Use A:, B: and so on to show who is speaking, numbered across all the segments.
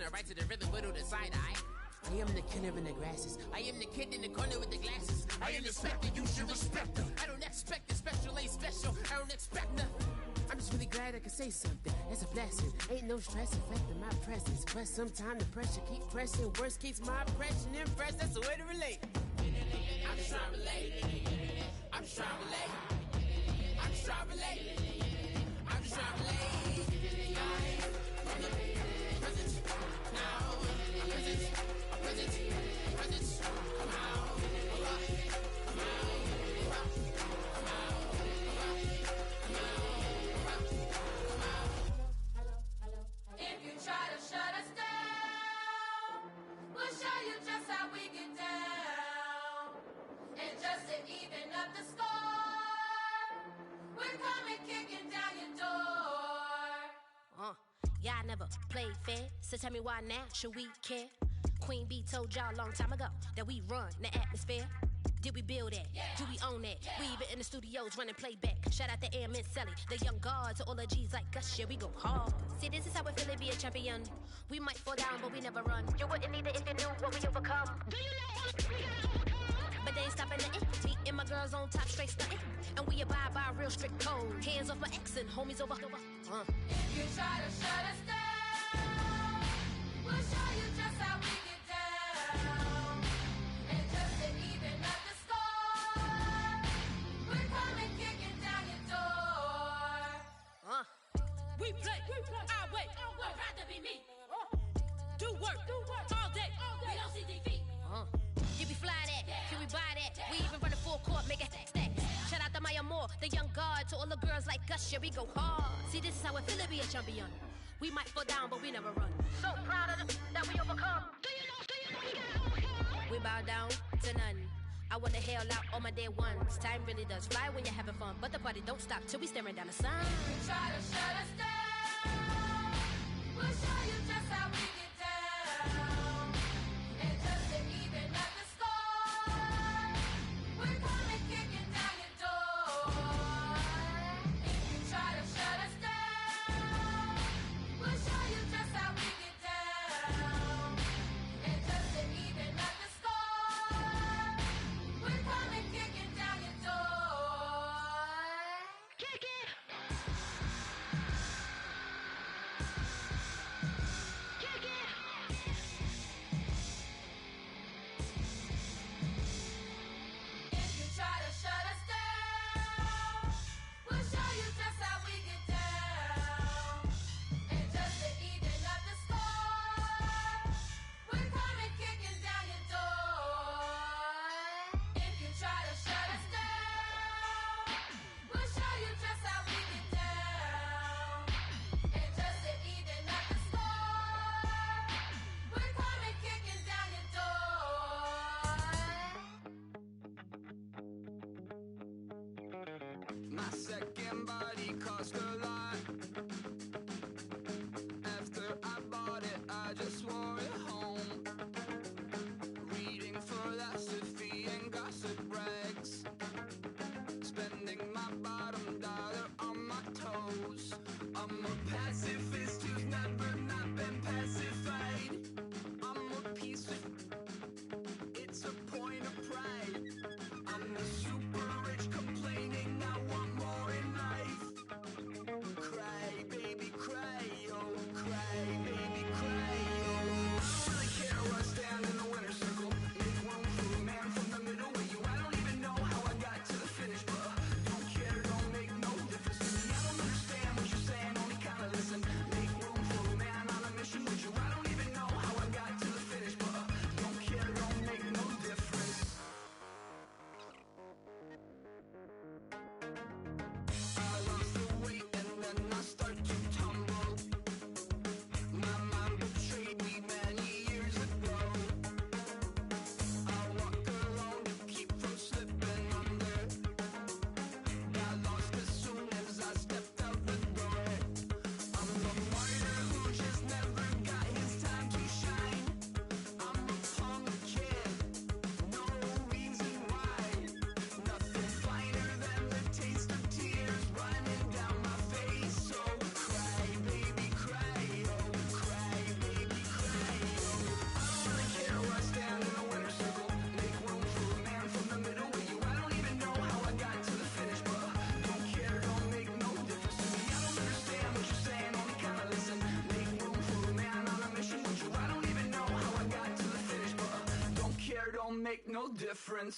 A: corner, right to the rhythm, whittle the side eye. I am the killer in the grasses. I am the kid in the corner with the glasses. I am the specter, you should respect her. I don't expect the special, ain't special. I don't expect nothing. I'm just really glad I can say something. That's a blessing. Ain't no stress affecting my presence. But sometimes the pressure keep pressing. Worst keeps my impression impressed. That's the way to relate. I'm just trying to relate. I'm just trying to relate. I'm just trying to relate. I'm just trying to relate.
B: If you try to shut us down, we'll show you just how we get down. And just to even up the score, we're coming kicking down your door.
C: Y'all never played fair, so tell me why now should we care? Queen Bee told y'all a long time ago that we run the atmosphere. Did we build that? Yeah. Do we own that? Yeah. We even in the studios running playback. Shout out to Airman Sally, the young guard, to all the G's like us. Yeah, we go hard. See, this is how we feel to be a champion. We might fall down, but we never run. You wouldn't need it if you knew what we overcome. Do you know all the we gotta overcome? But they ain't stopping nothing. Me and my girls on top, straight stunting. And we abide by a real strict code. Hands off my ex and homies over.
B: If you try to shut us down, we'll show you just how we get down. And just to even up the score, we're coming kicking down your door.
D: We play our way. I'd rather be me. Do work all day. We don't see defeat.
C: Did we fly that? Can we buy that? We even run a full court, make it stack. Shout out to Maya Moore, the young guard, to all the girls like us. Yeah, we go hard. See, this is how it feel to be a champion. We might fall down, but we never run. So proud of them that we overcome. Do you know you gotta overcome? We bow down to none. I wanna hail out all my day ones. Time really does fly when you're having fun, but the party don't stop till we staring down the sun.
B: If you try to shut us down, we'll show you just how we get down. And just to even up the score, we're coming kicking down your door. If you try to shut us down, we'll show you just how we get down. And just to even up the score, we're coming kicking down your door.
C: Kick it!
E: don't make no difference.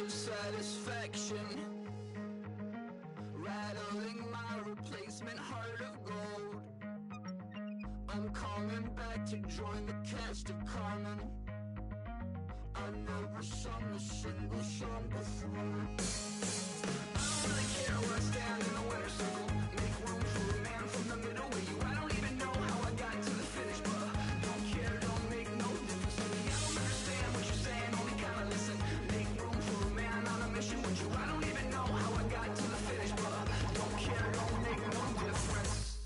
E: Satisfaction, rattling my replacement heart of gold. I'm coming back to join the cast of Carmen. I never sung a single song before. I don't really care where I stand in the winner's circle. Make room for a man from the middle with you. I don't even know how I got to the finish, but don't care, don't make no difference to me. I don't understand what you're saying, only kinda listen. Make room for a man on a mission with you. I don't even know how I got to the finish, but don't care, don't make no difference.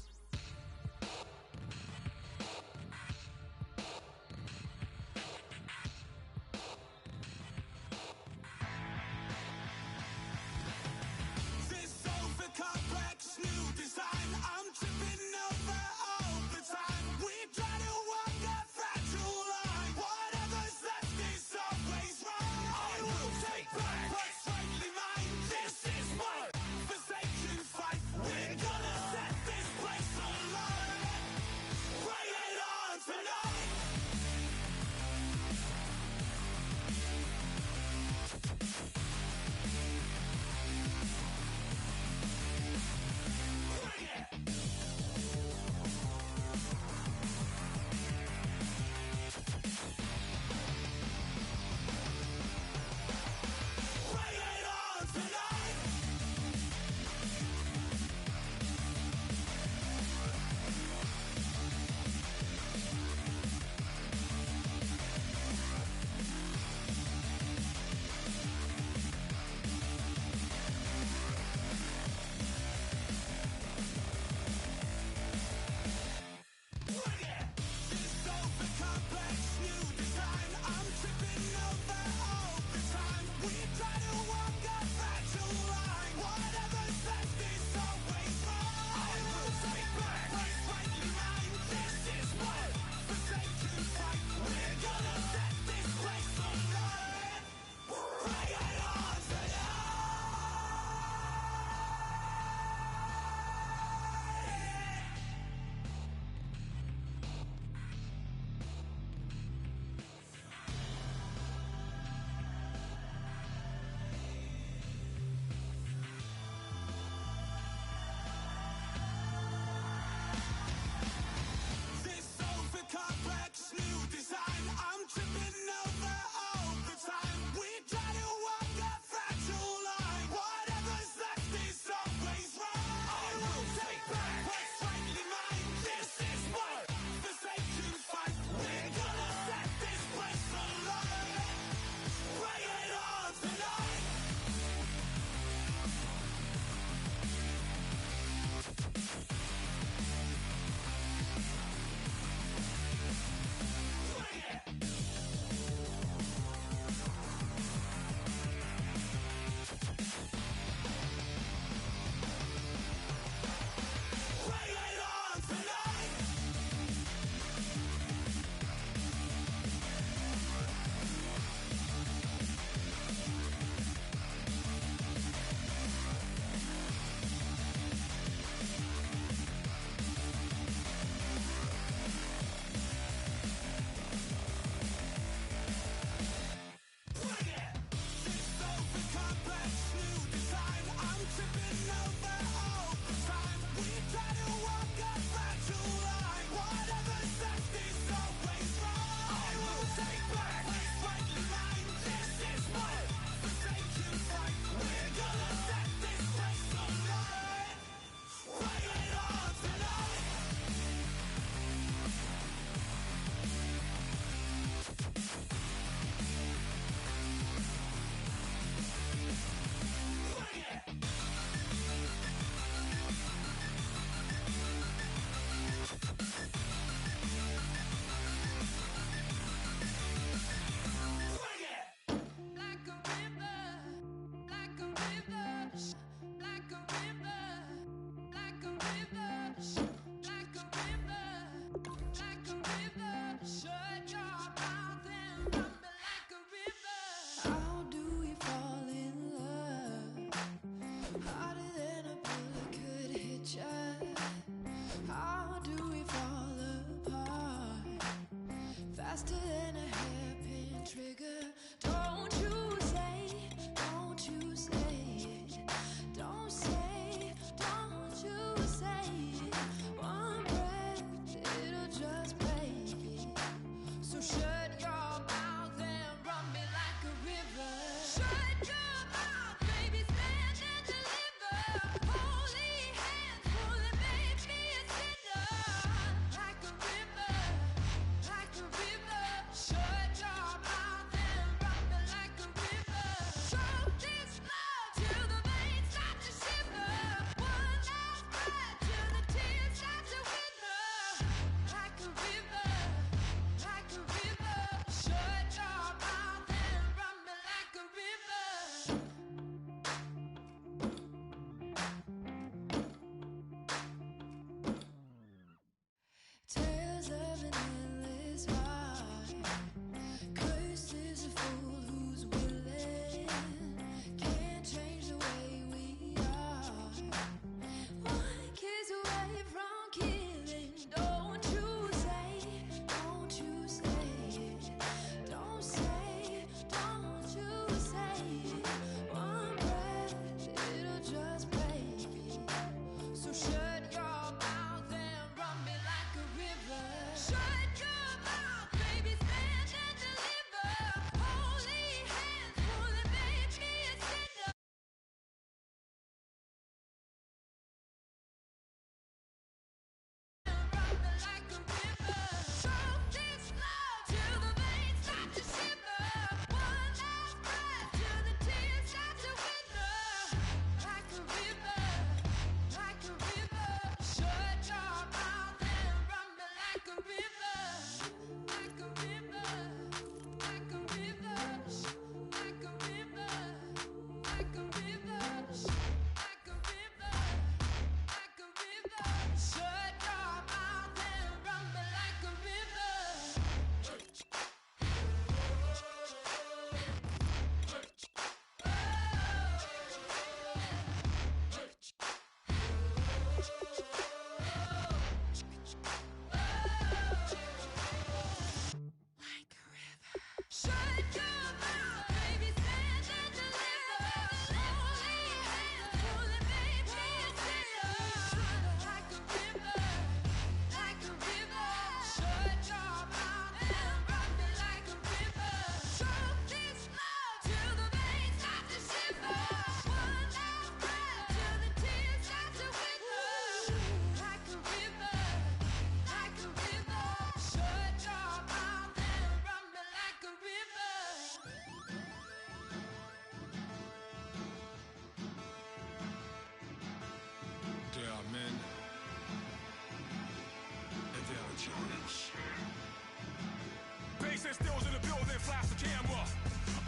F: then flash the camera.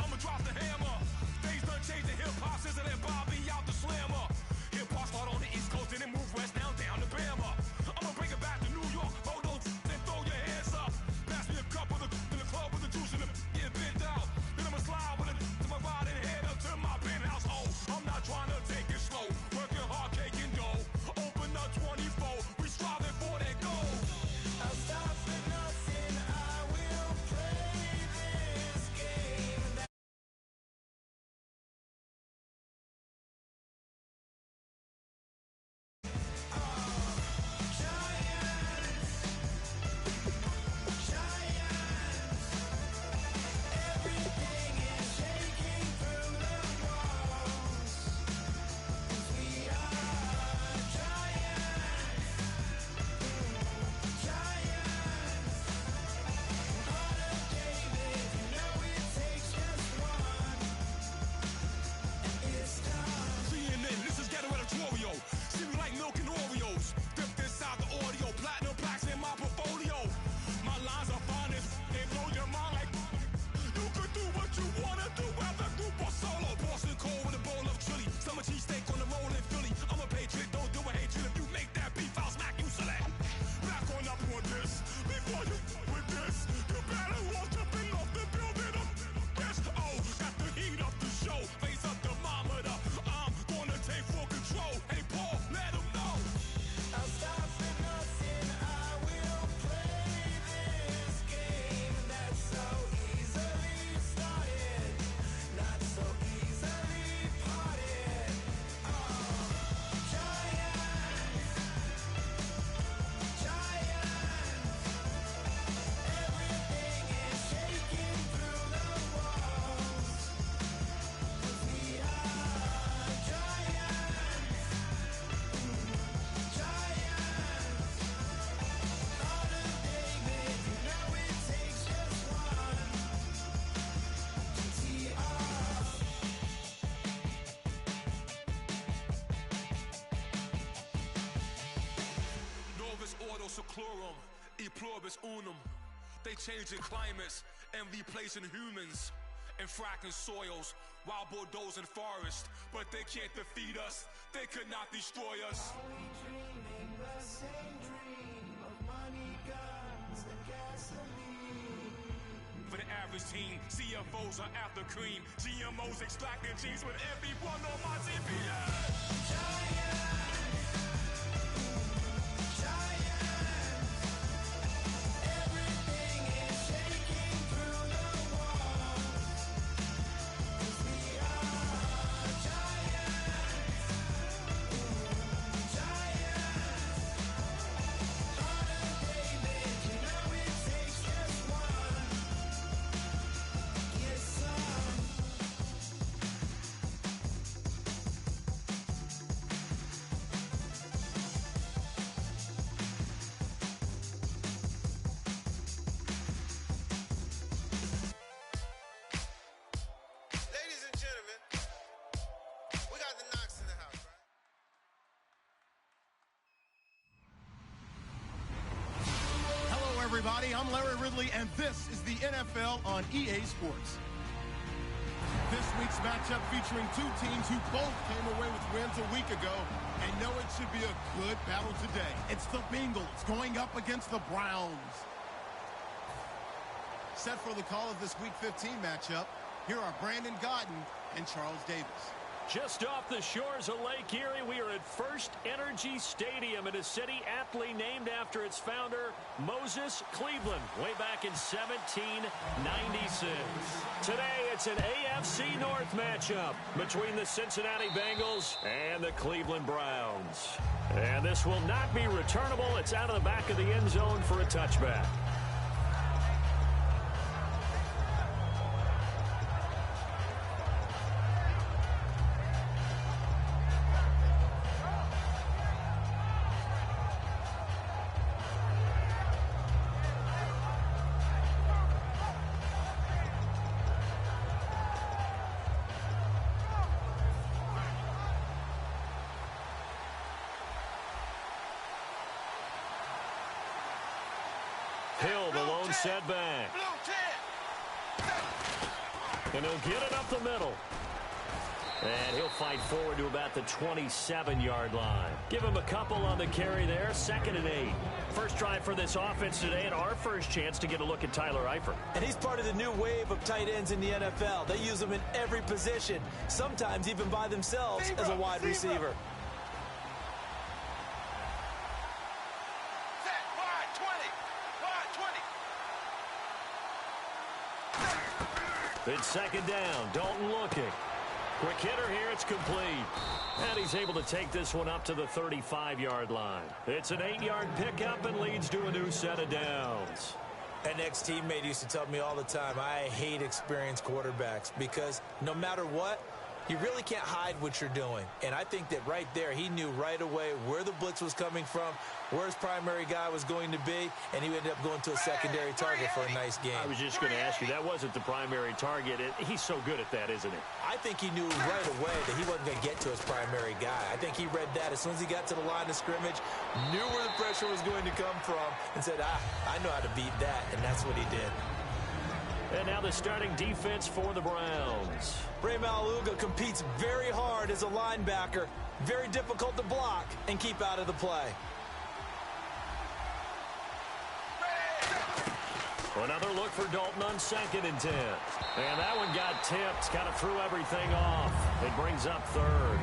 F: I'ma drop the hammer. Things done changed in hip-hop since I let Bobby out the slammer. Hip-hop start on the East Coast and then move west now down to Bama. I'ma bring it back to New York. Hold those and throw your hands up. Pass me a cup of the in the club with the juice in the get bent out. Then I'ma slide with it to my ride and head up to my penthouse. Oh, I'm not trying to take it slow. Working hard, cake and dough. Open up 24. We striving for that goal.
E: I'll stop for nothing. I will play this game. Everything is shaking through the walls. 'Cause we are giants. Giants. Heart of David, you know it takes just one. And it's time.
F: CNN, this is ghetto editorial. See me like milk and Oreos. Dipped inside the audio. Platinum plaques in my portfolio. My lines are finest. They blow your mind like you could do what you wanna do as a group or solo. Boston cold with a bowl of chili. Summer cheesesteak on the roll in Philly. I'm a patriot, don't do a hatred. If you make that beef, I'll smack you silly. Back on up on this. Before you with this, you better walk jumping off the building up. Yes, oh, got the heat up the show. Face up thermometer. I'm gonna take full control. Hey, Paul, let him know.
E: I'll stop for nothing. I will play this game that's so easily started, not so easily parted. Giants, giants. Everything is shaking through the walls. 'Cause we are giants. Giants, heart of David, you know it takes just one. GTR.
F: Novus ordo seclorum, e pluribus unum. They changing climates and replacing humans and fracking soils, wild bulldozing forests, but they can't defeat us. They could not destroy us.
E: Are we dreaming the same dream of money, guns, and gasoline?
F: For the average team, CFOs are after cream. GMOs extracting genes with everyone on my GPS.
E: Giants, giants. Everything is shaking through the walls. 'Cause we are giants. Giants. Heart of David, you know it takes just one. Yes, son.
G: Ladies and gentlemen, we got the Knox in the house, right?
H: Hello, everybody. I'm Larry Ridley, and this is the NFL on EA Sports. This week's matchup featuring two teams who both came away with wins a week ago and know it should be a good battle today. It's the Bengals going up against the Browns. Set for the call of this Week 15 matchup, here are Brandon Godden and Charles Davis.
I: Just off the shores of Lake Erie, we are at First Energy Stadium in a city aptly named after its founder, Moses Cleveland, way back in 1796. Today, it's an AFC North matchup between the Cincinnati Bengals and the Cleveland Browns. And this will not be returnable. It's out of the back of the end zone for a touchback. Hill, the lone setback.
G: Blue 10.
I: And he'll get it up the middle. And he'll fight forward to about the 27-yard line. Give him a couple on the carry there. 2nd and 8. First drive for this offense today, and our first chance to get a look at Tyler Eifert.
J: And he's part of the new wave of tight ends in the NFL. They use them in every position, sometimes even by themselves as a wide receiver.
I: It's 2nd down. Dalton looking. Quick hitter here. It's complete. And he's able to take this one up to the 35-yard line. It's an 8-yard pickup and leads to a new set of downs.
J: An ex-teammate used to tell me all the time, I hate experienced quarterbacks because no matter what, you really can't hide what you're doing. And I think that right there, he knew right away where the blitz was coming from, where his primary guy was going to be, and he ended up going to a secondary target for a nice game.
I: I was just going to ask you, that wasn't the primary target. He's so good at that, isn't he?
J: I think he knew right away that he wasn't going to get to his primary guy. I think he read that as soon as he got to the line of scrimmage, knew where the pressure was going to come from, and said, I know how to beat that, and that's what he did.
I: And now the starting defense for the Browns.
J: Ray Malaluga competes very hard as a linebacker. Very difficult to block and keep out of the play.
I: Another look for Dalton on 2nd and 10. And that one got tipped. Kind of threw everything off. It brings up 3rd.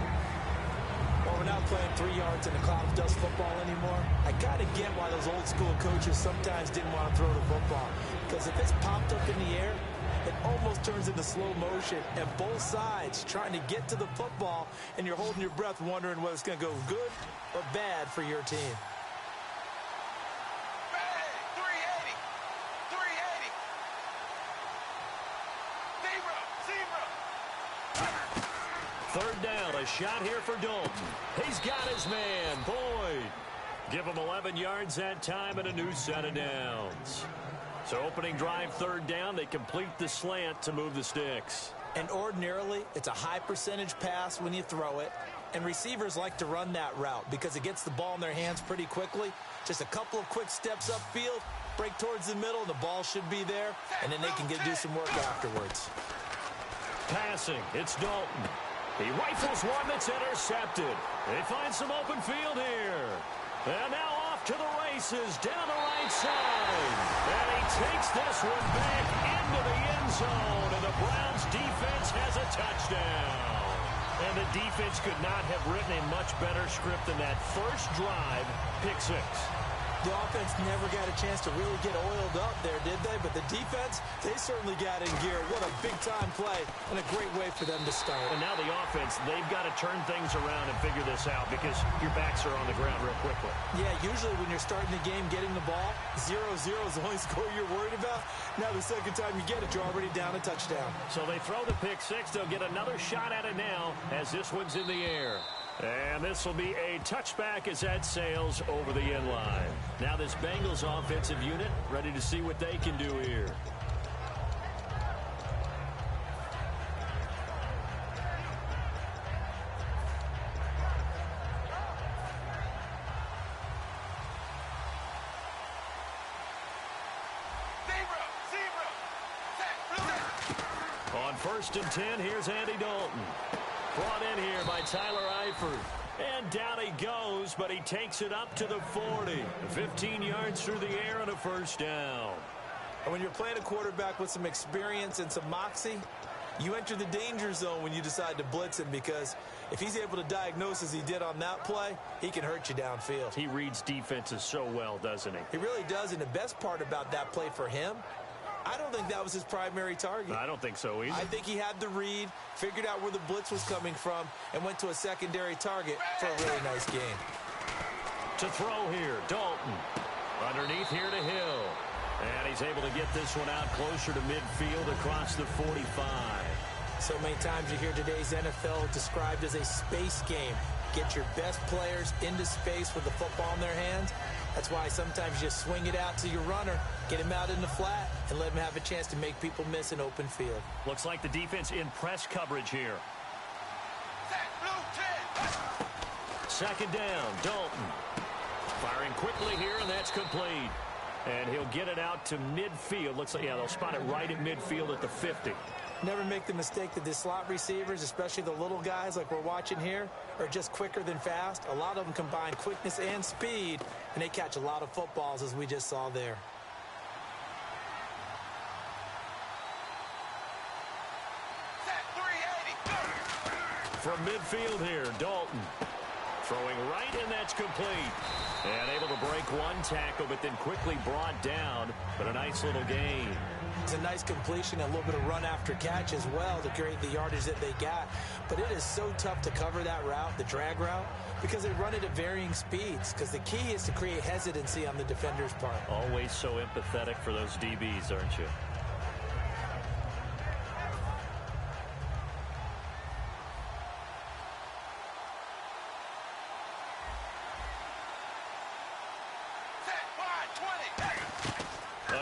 J: Well, we're not playing 3 yards in a cloud of dust football anymore. I kind of get why those old school coaches sometimes didn't want to throw the football. Because if it's popped up in the air, it almost turns into slow motion. And both sides trying to get to the football, and you're holding your breath wondering whether it's going to go good or bad for your team.
I: 3rd down, a shot here for Dalton. He's got his man, Boyd. Give him 11 yards that time and a new set of downs. So opening drive, 3rd down, they complete the slant to move the sticks.
J: And ordinarily, it's a high percentage pass when you throw it. And receivers like to run that route because it gets the ball in their hands pretty quickly. Just a couple of quick steps upfield, break towards the middle, and the ball should be there. And then they can do some work afterwards.
I: Passing, it's Dalton. He rifles one that's intercepted. They find some open field here. And now off to the races down the right side. And he takes this one back into the end zone. And the Browns defense has a touchdown. And the defense could not have written a much better script than that first drive, pick 6.
J: The offense never got a chance to really get oiled up there, did they? But the defense, they certainly got in gear. What a big-time play and a great way for them to start.
I: And now the offense, they've got to turn things around and figure this out because your backs are on the ground real quickly.
J: Yeah, usually when you're starting the game getting the ball, 0-0 is the only score you're worried about. Now the second time you get it, you're already down a touchdown.
I: So they throw the pick 6. They'll get another shot at it now as this one's in the air. And this will be a touchback as that sails over the end line. Now this Bengals offensive unit ready to see what they can do here. On 1st and 10, here's Andy Dalton. Brought in here by Tyler Eifert. And down he goes, but he takes it up to the 40. 15 yards through the air and a 1st down.
J: And when you're playing a quarterback with some experience and some moxie, you enter the danger zone when you decide to blitz him because if he's able to diagnose as he did on that play, he can hurt you downfield.
I: He reads defenses so well, doesn't he?
J: He really does, and the best part about that play for him, I don't think that was his primary target.
I: I don't think so either.
J: I think he had the read, figured out where the blitz was coming from, and went to a secondary target for a really nice game.
I: To throw here, Dalton. Underneath here to Hill. And he's able to get this one out closer to midfield across the 45.
J: So many times you hear today's NFL described as a space game. Get your best players into space with the football in their hands. That's why sometimes you swing it out to your runner, get him out in the flat, and let him have a chance to make people miss an open field.
I: Looks like the defense in press coverage here. 2nd down, Dalton. Firing quickly here, and that's complete. And he'll get it out to midfield. Looks like, yeah, they'll spot it right at midfield at the 50.
J: Never make the mistake that the slot receivers, especially the little guys like we're watching here, are just quicker than fast. A lot of them combine quickness and speed, and they catch a lot of footballs, as we just saw there.
I: From midfield here, Dalton. Throwing right, and that's complete. And able to break one tackle, but then quickly brought down. But a nice little gain.
J: It's a nice completion and a little bit of run after catch as well to create the yardage that they got. But it is so tough to cover that route, the drag route, because they run it at varying speeds. Because the key is to create hesitancy on the defender's part.
I: Always so empathetic for those DBs, aren't you?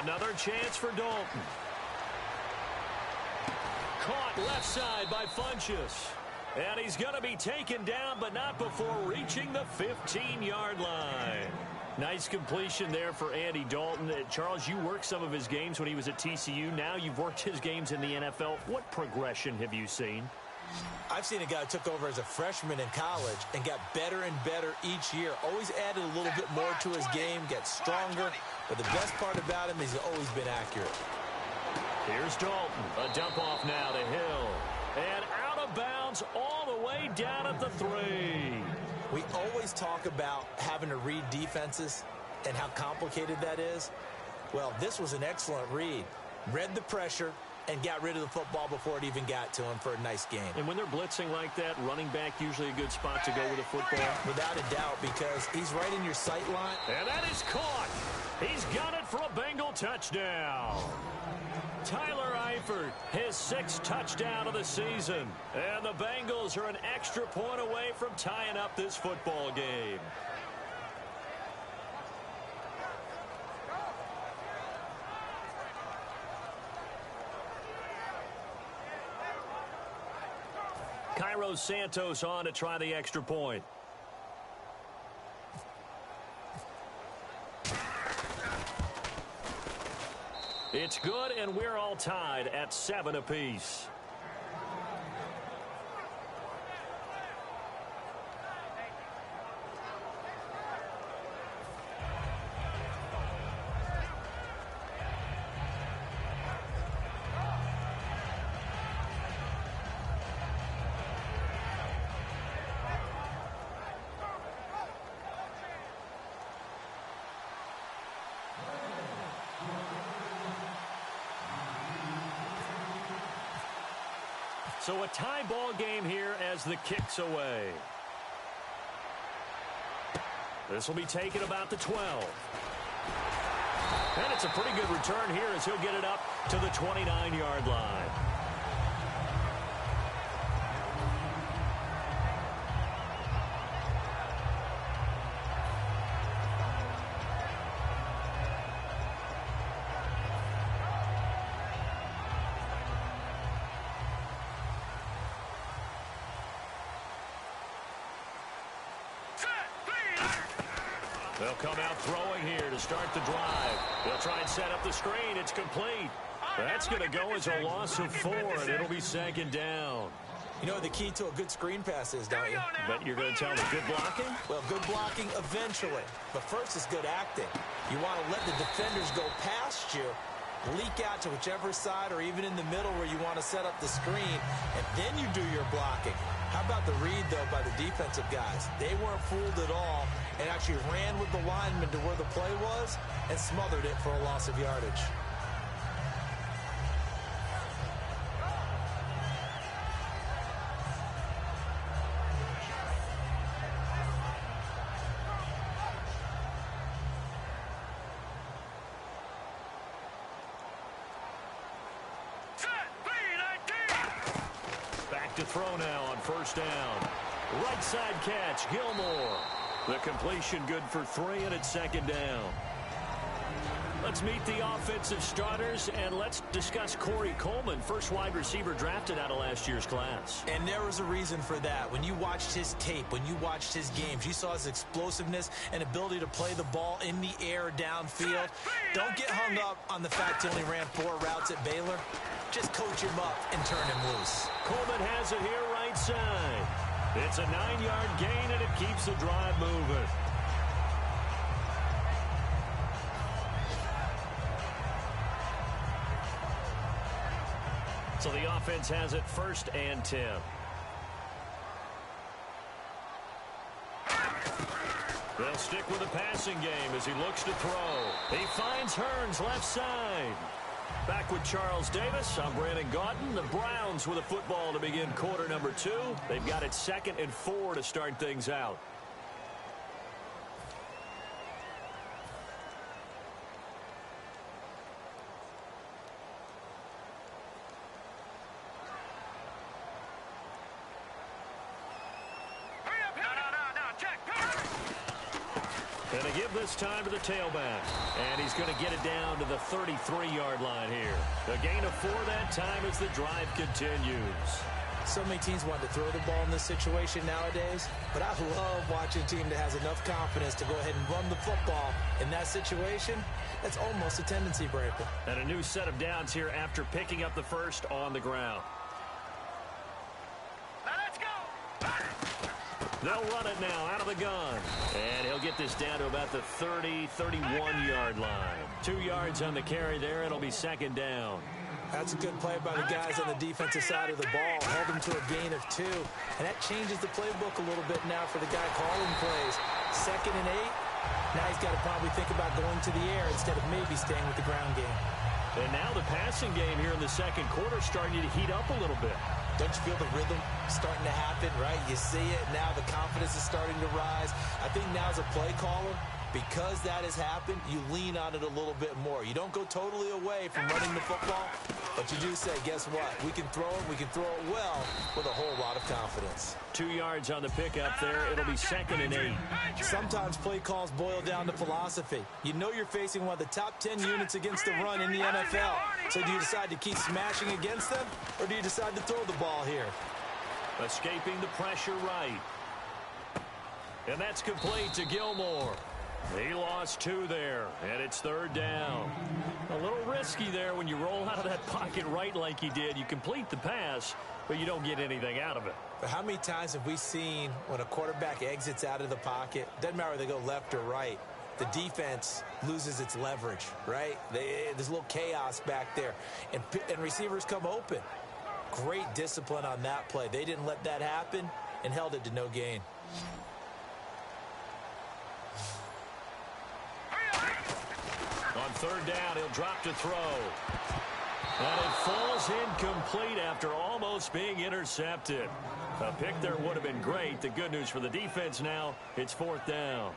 I: Another chance for Dalton. Caught left side by Funchess. And he's going to be taken down, but not before reaching the 15-yard line. Nice completion there for Andy Dalton. Charles, you worked some of his games when he was at TCU. Now you've worked his games in the NFL. What progression have you seen?
J: I've seen a guy who took over as a freshman in college and got better and better each year. Always added a little bit more to his game, gets stronger. But the best part about him is he's always been accurate.
I: Here's Dalton. A dump off now to Hill. And out of bounds all the way down at the 3.
J: We always talk about having to read defenses and how complicated that is. Well, this was an excellent read. Read the pressure and got rid of the football before it even got to him for a nice game.
I: And when they're blitzing like that, running back usually a good spot to go with a football?
J: Without a doubt, because he's right in your sight line.
I: And that is caught. He's got it for a Bengal touchdown. Tyler Eifert, his 6th touchdown of the season. And the Bengals are an extra point away from tying up this football game. Cairo Santos on to try the extra point. It's good, and we're all tied at 7 apiece. So a tie ball game here as the kick's away. This will be taken about the 12. And it's a pretty good return here as he'll get it up to the 29-yard line. They'll come out throwing here to start the drive. They'll try and set up the screen. It's complete. That's going to go as a loss of 4, and it'll be 2nd down.
J: You know what the key to a good screen pass is, don't you?
I: Bet you're going to tell me good blocking?
J: Well, good blocking eventually. But first is good acting. You want to let the defenders go past you, leak out to whichever side or even in the middle where you want to set up the screen, and then you do your blocking. How about the read, though, by the defensive guys? They weren't fooled at all and actually ran with the lineman to where the play was and smothered it for a loss of yardage.
I: To throw now on 1st down. Right side catch, Gilmore. The completion good for 3, and it's 2nd down. Let's meet the offensive starters, and let's discuss Corey Coleman, first wide receiver drafted out of last year's class.
J: And there was a reason for that. When you watched his tape, when you watched his games, you saw his explosiveness and ability to play the ball in the air downfield. Don't get hung up on the fact he only ran 4 routes at Baylor. Just coach him up and turn him loose.
I: Coleman has it here right side. It's a 9-yard gain, and it keeps the drive moving. So the offense has it 1st and 10. They'll stick with the passing game as he looks to throw. He finds Hearns left side. Back with Charles Davis, I'm Brandon Gaudin. The Browns with a football to begin quarter number 2. They've got it 2nd and 4 to start things out. And they give this time to the tailback. And he's going to get it down to the 33-yard line here. A gain of 4 that time as the drive continues.
J: So many teams want to throw the ball in this situation nowadays, but I love watching a team that has enough confidence to go ahead and run the football. In that situation, that's almost a tendency breaker.
I: And a new set of downs here after picking up the first on the ground. They'll run it now out of the gun. And he'll get this down to about the 30, 31-yard line. 2 yards on the carry there. It'll be 2nd down.
J: That's a good play by the guys on the defensive side of the ball. Held him to a gain of 2. And that changes the playbook a little bit now for the guy calling plays. 2nd and 8. Now he's got to probably think about going to the air instead of maybe staying with the ground game.
I: And now the passing game here in the 2nd quarter starting to heat up a little bit.
J: Don't you feel the rhythm starting to happen, right? You see it. Now the confidence is starting to rise. I think now as a play caller, because that has happened, you lean on it a little bit more. You don't go totally away from running the football, but you do say, guess what? We can throw it. We can throw it well with a whole lot of confidence.
I: 2 yards on the pickup there. It'll be 2nd and 8.
J: Sometimes play calls boil down to philosophy. You know you're facing one of the top 10 units against the run in the NFL. So do you decide to keep smashing against them, or do you decide to throw the ball here?
I: Escaping the pressure right. And that's complete to Gilmore. He lost 2 there, and it's 3rd down. A little risky there when you roll out of that pocket right like he did. You complete the pass, but you don't get anything out of it.
J: But how many times have we seen when a quarterback exits out of the pocket, doesn't matter whether they go left or right, the defense loses its leverage, right? There's a little chaos back there, and receivers come open. Great discipline on that play. They didn't let that happen and held it to no gain.
I: On 3rd down, he'll drop to throw. And it falls incomplete after almost being intercepted. A pick there would have been great. The good news for the defense now, it's 4th down.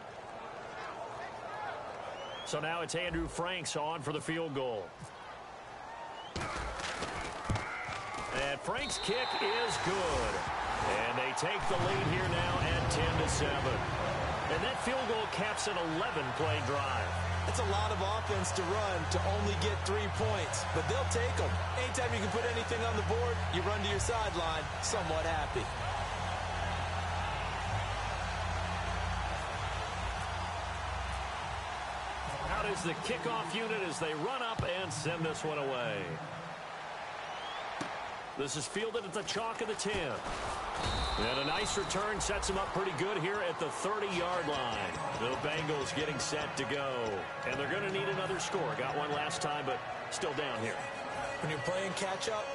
I: So now it's Andrew Franks on for the field goal. And Frank's kick is good. And they take the lead here now at 10-7. And that field goal caps an 11-play drive.
J: That's a lot of offense to run to only get 3 points, but they'll take them. Anytime you can put anything on the board, you run to your sideline somewhat happy.
I: Out is the kickoff unit as they run up and send this one away. This is fielded at the chalk of the 10. And a nice return sets him up pretty good here at the 30-yard line. The Bengals getting set to go. And they're going to need another score. Got one last time, but still down here.
J: When you're playing catch-up,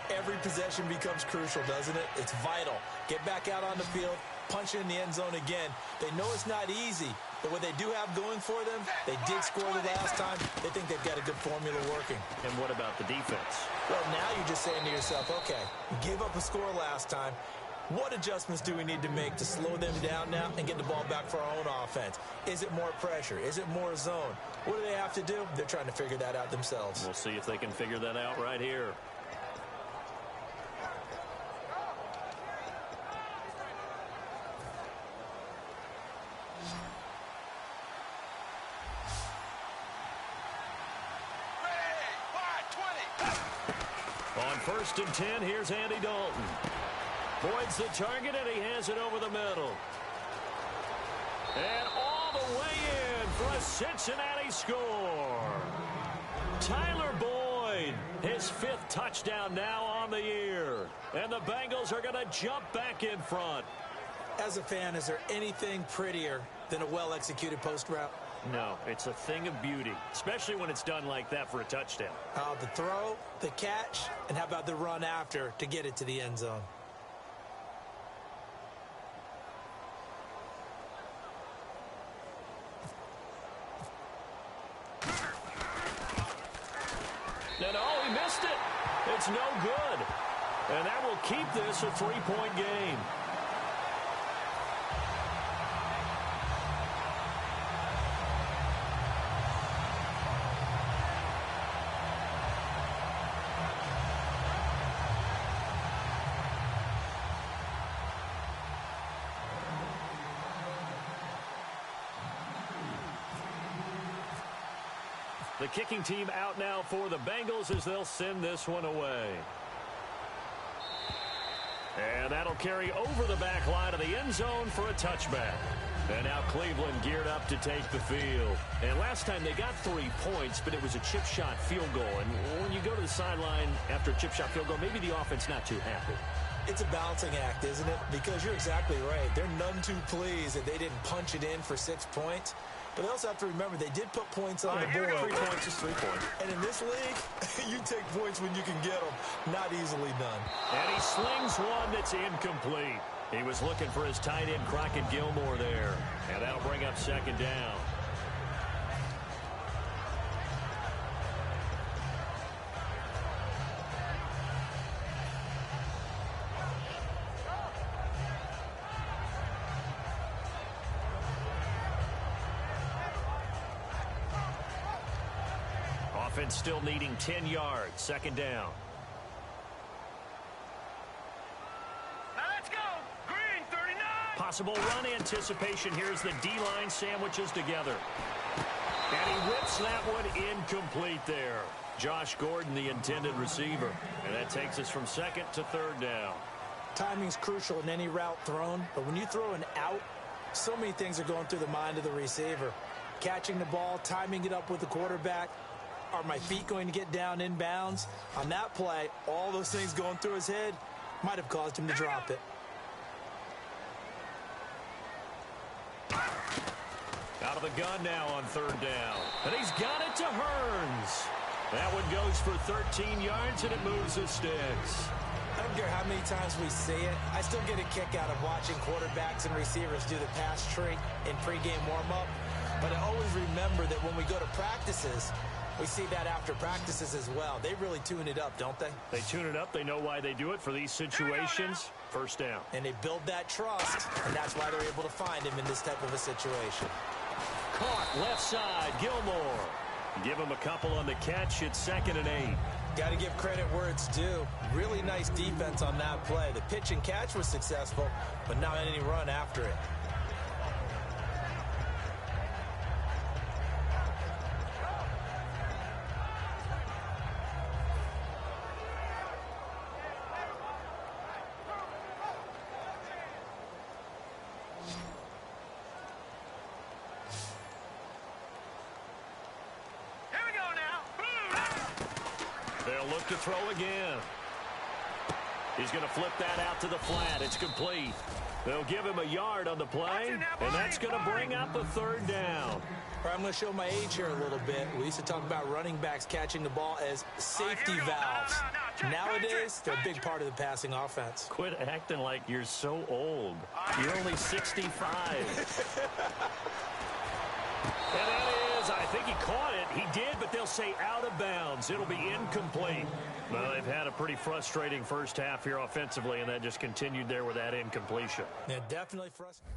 J: every possession becomes crucial, doesn't it? It's vital. Get back out on the field, punch it in the end zone again. They know it's not easy, but what they do have going for them, they did score the last time. They think they've got a good formula working.
I: And what about the defense?
J: Well, now you're just saying to yourself, okay, we gave up a score last time. What adjustments do we need to make to slow them down now and get the ball back for our own offense? Is it more pressure? Is it more zone? What do they have to do? They're trying to figure that out themselves.
I: We'll see if they can figure that out right here. On 1st and 10, here's Andy Dalton. Boyd's the target, and he has it over the middle. And all the way in for a Cincinnati score. Tyler Boyd, his 5th touchdown now on the year. And the Bengals are going to jump back in front.
J: As a fan, is there anything prettier than a well-executed post route?
I: No, it's a thing of beauty, especially when it's done like that for a touchdown.
J: The throw, the catch, and how about the run after to get it to the end zone?
I: And oh, he missed it. It's no good. And that will keep this a 3-point game. The kicking team out now for the Bengals as they'll send this one away. And that'll carry over the back line of the end zone for a touchback. And now Cleveland geared up to take the field. And last time they got 3 points, but it was a chip shot field goal. And when you go to the sideline after a chip shot field goal, maybe the offense not too happy.
J: It's a balancing act, isn't it? Because you're exactly right. They're none too pleased that they didn't punch it in for 6 points. But they also have to remember they did put points on the board.
I: 3 points is 3 points.
J: And in this league, you take points when you can get them. Not easily done.
I: And he slings one that's incomplete. He was looking for his tight end, Crockett Gilmore, there. And that'll bring up 2nd down. Offense still needing 10 yards. 2nd down.
F: Now let's go. Green 39.
I: Possible run anticipation. Here's the D-line sandwiches together. And he whips that one incomplete there. Josh Gordon, the intended receiver. And that takes us from 2nd to 3rd down.
J: Timing's crucial in any route thrown, but when you throw an out, so many things are going through the mind of the receiver. Catching the ball, timing it up with the quarterback. Are my feet going to get down in bounds? On that play, all those things going through his head might have caused him to drop it.
I: Out of the gun now on 3rd down. And he's got it to Hearns. That one goes for 13 yards, and it moves the sticks.
J: I don't care how many times we see it. I still get a kick out of watching quarterbacks and receivers do the pass tree in pregame warm-up. But I always remember that when we go to practices, we see that after practices as well. They really tune it up, don't they?
I: They tune it up. They know why they do it for these situations. 1st down.
J: And they build that trust, and that's why they're able to find him in this type of a situation.
I: Caught left side, Gilmore. Give him a couple on the catch. It's 2nd and 8.
J: Got to give credit where it's due. Really nice defense on that play. The pitch and catch was successful, but not any run after it.
I: Look to throw again. He's going to flip that out to the flat. It's complete. They'll give him a yard on the play, and that's going to bring up a 3rd down.
J: I'm going to show my age here a little bit. We used to talk about running backs catching the ball as safety valves. Nowadays, they're a big part of the passing offense.
I: Quit acting like you're so old. You're only 65. And that is, I think he caught it. He did, but they'll say out of bounds. It'll be incomplete. Well, they've had a pretty frustrating first half here offensively, and that just continued there with that incompletion.
J: Yeah, definitely frustrating.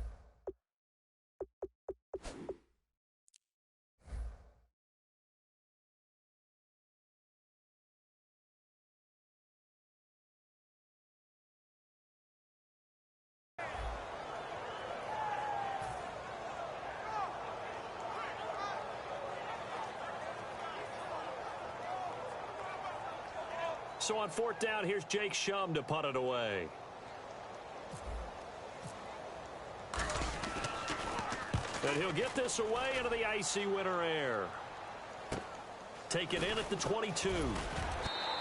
I: So on 4th down, here's Jake Shum to punt it away. And he'll get this away into the icy winter air. Take it in at the 22.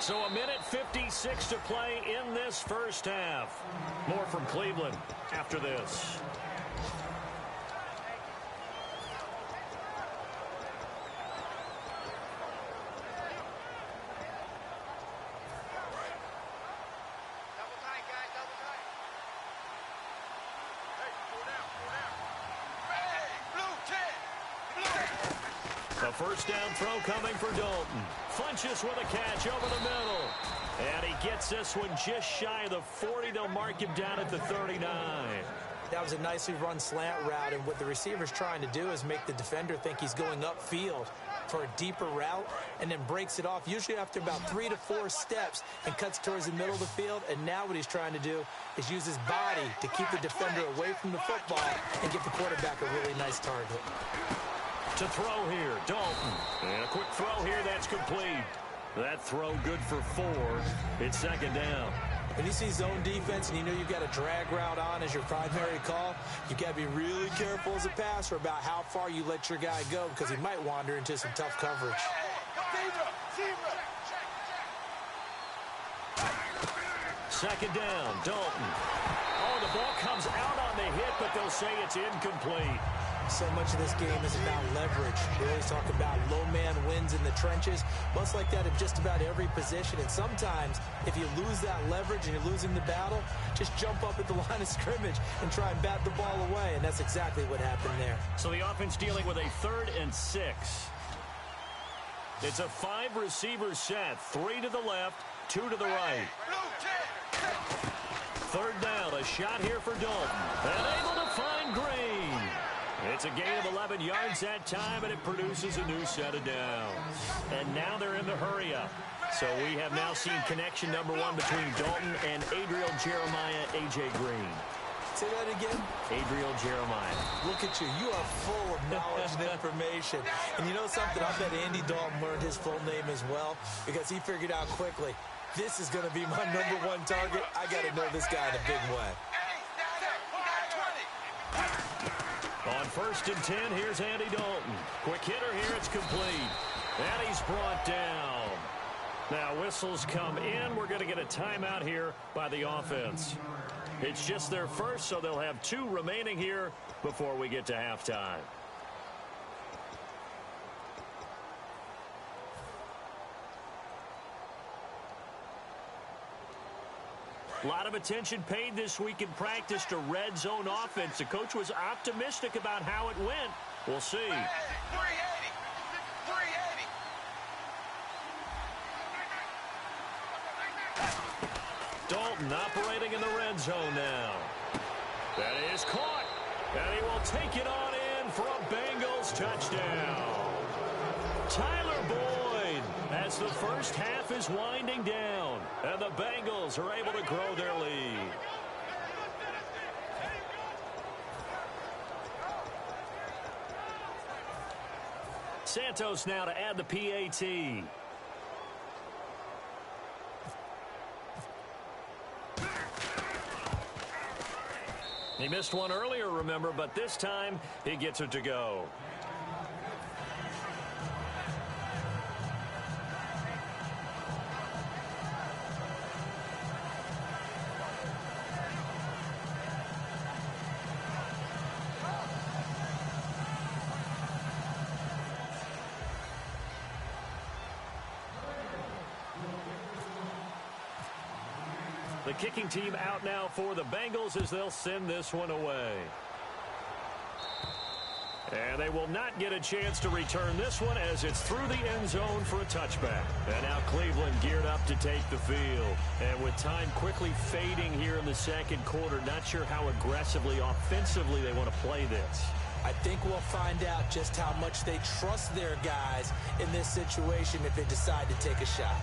I: So a minute 56 to play in this first half. More from Cleveland after this. A first down throw coming for Dalton. Funches with a catch over the middle. And he gets this one just shy of the 40. They'll mark him down at the 39.
J: That was a nicely run slant route, and what the receiver's trying to do is make the defender think he's going upfield for a deeper route, and then breaks it off, usually after about 3 to 4 steps, and cuts towards the middle of the field. And now what he's trying to do is use his body to keep the defender away from the football and give the quarterback a really nice target.
I: To throw here, Dalton. And a quick throw here, that's complete. That throw good for 4. It's second down.
J: When you see zone defense and you know you've got a drag route on as your primary call, you've got to be really careful as a passer about how far you let your guy go, because he might wander into some tough coverage.
I: Second down, Dalton. Oh, the ball comes out on the hit, but they'll say it's incomplete.
J: So much of this game is about leverage. We always talk about low man wins in the trenches. Much like that in just about every position. And sometimes, if you lose that leverage and you're losing the battle, just jump up at the line of scrimmage and try and bat the ball away. And that's exactly what happened there.
I: So the offense dealing with a 3rd and 6. It's a 5-receiver set. 3 to the left, 2 to the right. 3rd down, a shot here for Dalton. And able to find Green. It's a gain of 11 yards that time, and it produces a new set of downs. And now they're in the hurry-up. So we have now seen connection number 1 between Dalton and Adriel Jeremiah, A.J. Green.
J: Say that again?
I: Adriel Jeremiah.
J: Look at you. You are full of knowledge and information. And you know something? I bet Andy Dalton learned his full name as well, because he figured out quickly, this is going to be my number 1 target. I got to know this guy in a big way.
I: On 1st and 10, here's Andy Dalton. Quick hitter here, it's complete. And he's brought down. Now whistles come in. We're going to get a timeout here by the offense. It's just their first, so they'll have 2 remaining here before we get to halftime. A lot of attention paid this week in practice to red zone offense. The coach was optimistic about how it went. We'll see.
G: 380.
I: Dalton operating in the red zone now. That is caught. And he will take it on in for a Bengals touchdown. Tyler Boyd, as the first half is winding down, and the Bengals are able to grow their lead. Santos now to add the PAT. He missed one earlier, remember, but this time he gets it to go. The kicking team out now for the Bengals as they'll send this one away. And they will not get a chance to return this one as it's through the end zone for a touchback. And now Cleveland geared up to take the field. And with time quickly fading here in the second quarter, not sure how aggressively, offensively they want to play this.
J: I think we'll find out just how much they trust their guys in this situation if they decide to take a shot.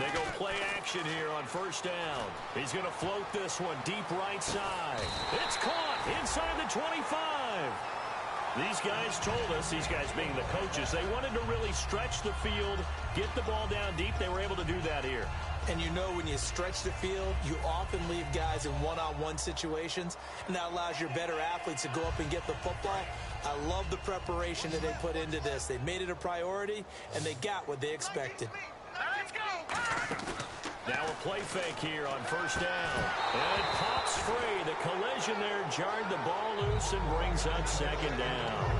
I: They go play action here on first down. He's going to float this one deep right side. It's caught inside the 25. These guys told us, these guys being the coaches, they wanted to really stretch the field, get the ball down deep. They were able to do that here.
J: And you know when you stretch the field, you often leave guys in one-on-one situations, and that allows your better athletes to go up and get the football. I love the preparation that they put into this. They made it a priority, and they got what they expected.
I: Let's go! Now a play fake here on first down. And it pops free. The collision there jarred the ball loose and brings up second down.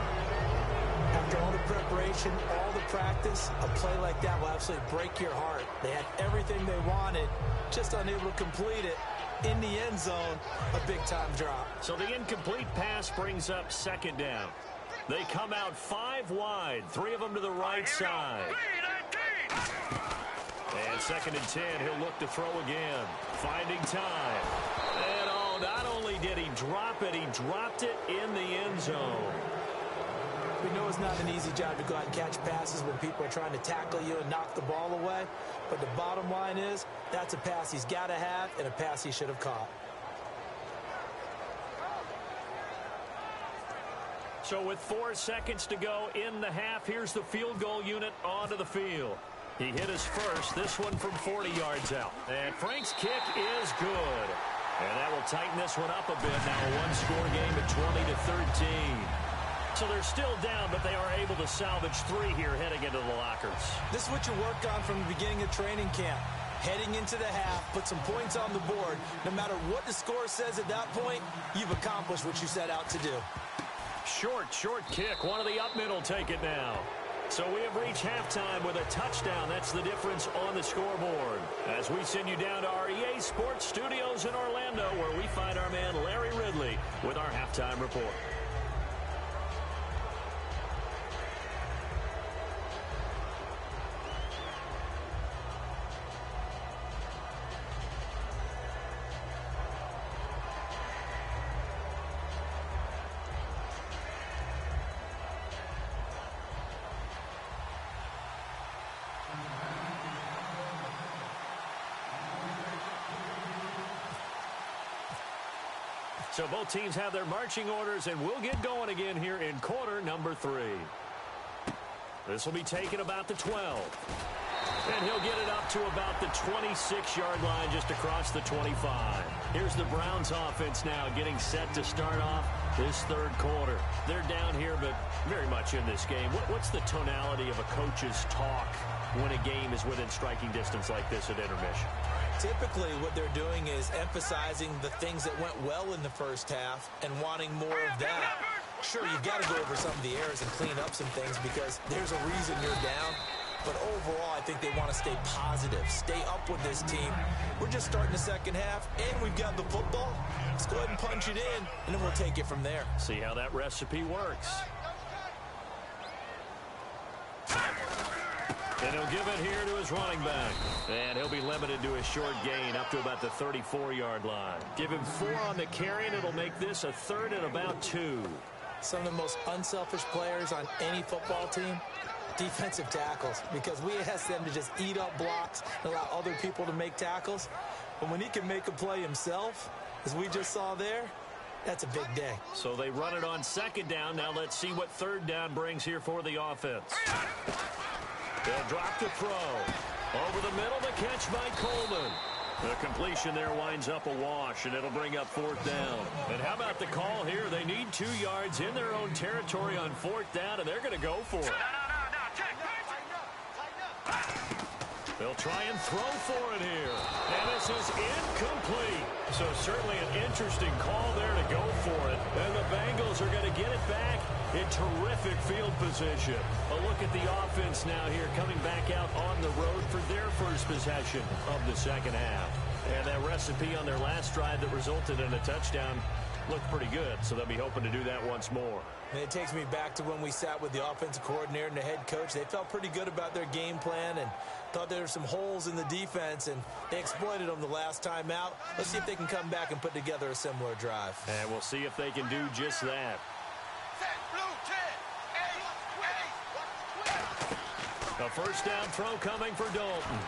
J: After all the preparation, all the practice, a play like that will absolutely break your heart. They had everything they wanted, just unable to complete it. In the end zone, a big-time drop.
I: So the incomplete pass brings up second down. They come out 5 wide, 3 of them to the right side. And second and 10, he'll look to throw again. Finding time. And not only did he drop it, he dropped it in the end zone.
J: We know it's not an easy job to go out and catch passes when people are trying to tackle you and knock the ball away. But the bottom line is, that's a pass he's got to have and a pass he should have caught.
I: So with 4 seconds to go in the half, here's the field goal unit onto the field. He hit his first, this one from 40 yards out. And Frank's kick is good. And that will tighten this one up a bit. Now a one-score game at 20-13. So they're still down, but they are able to salvage 3 here heading into the lockers.
J: This is what you worked on from the beginning of training camp. Heading into the half, put some points on the board. No matter what the score says at that point, you've accomplished what you set out to do.
I: Short kick. One of the up middle take it now. So we have reached halftime with a touchdown. That's the difference on the scoreboard. As we send you down to our EA Sports Studios in Orlando, where we find our man Larry Ridley with our halftime report. So both teams have their marching orders, and we'll get going again here in quarter number 3. This will be taken about the 12. And he'll get it up to about the 26-yard line just across the 25. Here's the Browns offense now getting set to start off this third quarter. They're down here, but very much in this game. What's the tonality of a coach's talk when a game is within striking distance like this at intermission?
J: Typically, what they're doing is emphasizing the things that went well in the first half and wanting more of that. Sure, you've got to go over some of the errors and clean up some things because there's a reason you're down. But overall, I think they want to stay positive, stay up with this team. We're just starting the second half, and we've got the football. Let's go ahead and punch it in, and then we'll take it from there.
I: See how that recipe works. And he'll give it here to his running back. And he'll be limited to a short gain up to about the 34-yard line. Give him 4 on the carry, and it'll make this a third and about 2.
J: Some of the most unselfish players on any football team, defensive tackles, because we ask them to just eat up blocks and allow other people to make tackles. But when he can make a play himself, as we just saw there, that's a big day.
I: So they run it on second down. Now let's see what third down brings here for the offense. They'll drop the throw. Over the middle, the catch by Coleman. The completion there winds up a wash, and it'll bring up 4th down. And how about the call here? They need 2 yards in their own territory on 4th down, and they're going to go for it. They'll try and throw for it here. And this is incomplete. So certainly an interesting call there to go for it. And the Bengals are going to get it back in terrific field position. A look at the offense now here coming back out on the road for their first possession of the second half. And that recipe on their last drive that resulted in a touchdown looked pretty good, so they'll be hoping to do that once more.
J: And it takes me back to when we sat with the offensive coordinator and the head coach. They felt pretty good about their game plan and thought there were some holes in the defense, and they exploited them the last time out. Let's see if they can come back and put together a similar drive.
I: And we'll see if they can do just that. A first down throw coming for Dalton.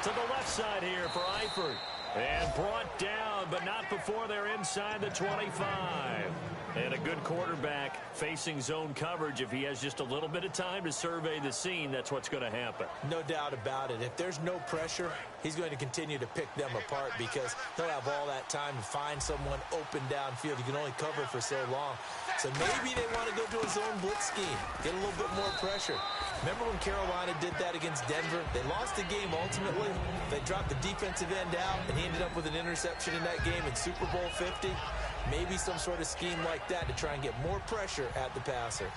I: to the left side here for Eifert. And brought down, but not before they're inside the 25. And a good quarterback facing zone coverage. If he has just a little bit of time to survey the scene, that's what's going to happen.
J: No doubt about it. If there's no pressure, he's going to continue to pick them apart because he'll have all that time to find someone open downfield. You can only cover for so long. So maybe they want to go to a zone blitz scheme, get a little bit more pressure. Remember when Carolina did that against Denver? They lost the game ultimately. They dropped the defensive end out, and he ended up with an interception in that game in Super Bowl 50. Maybe some sort of scheme like that to try and get more pressure at the passer.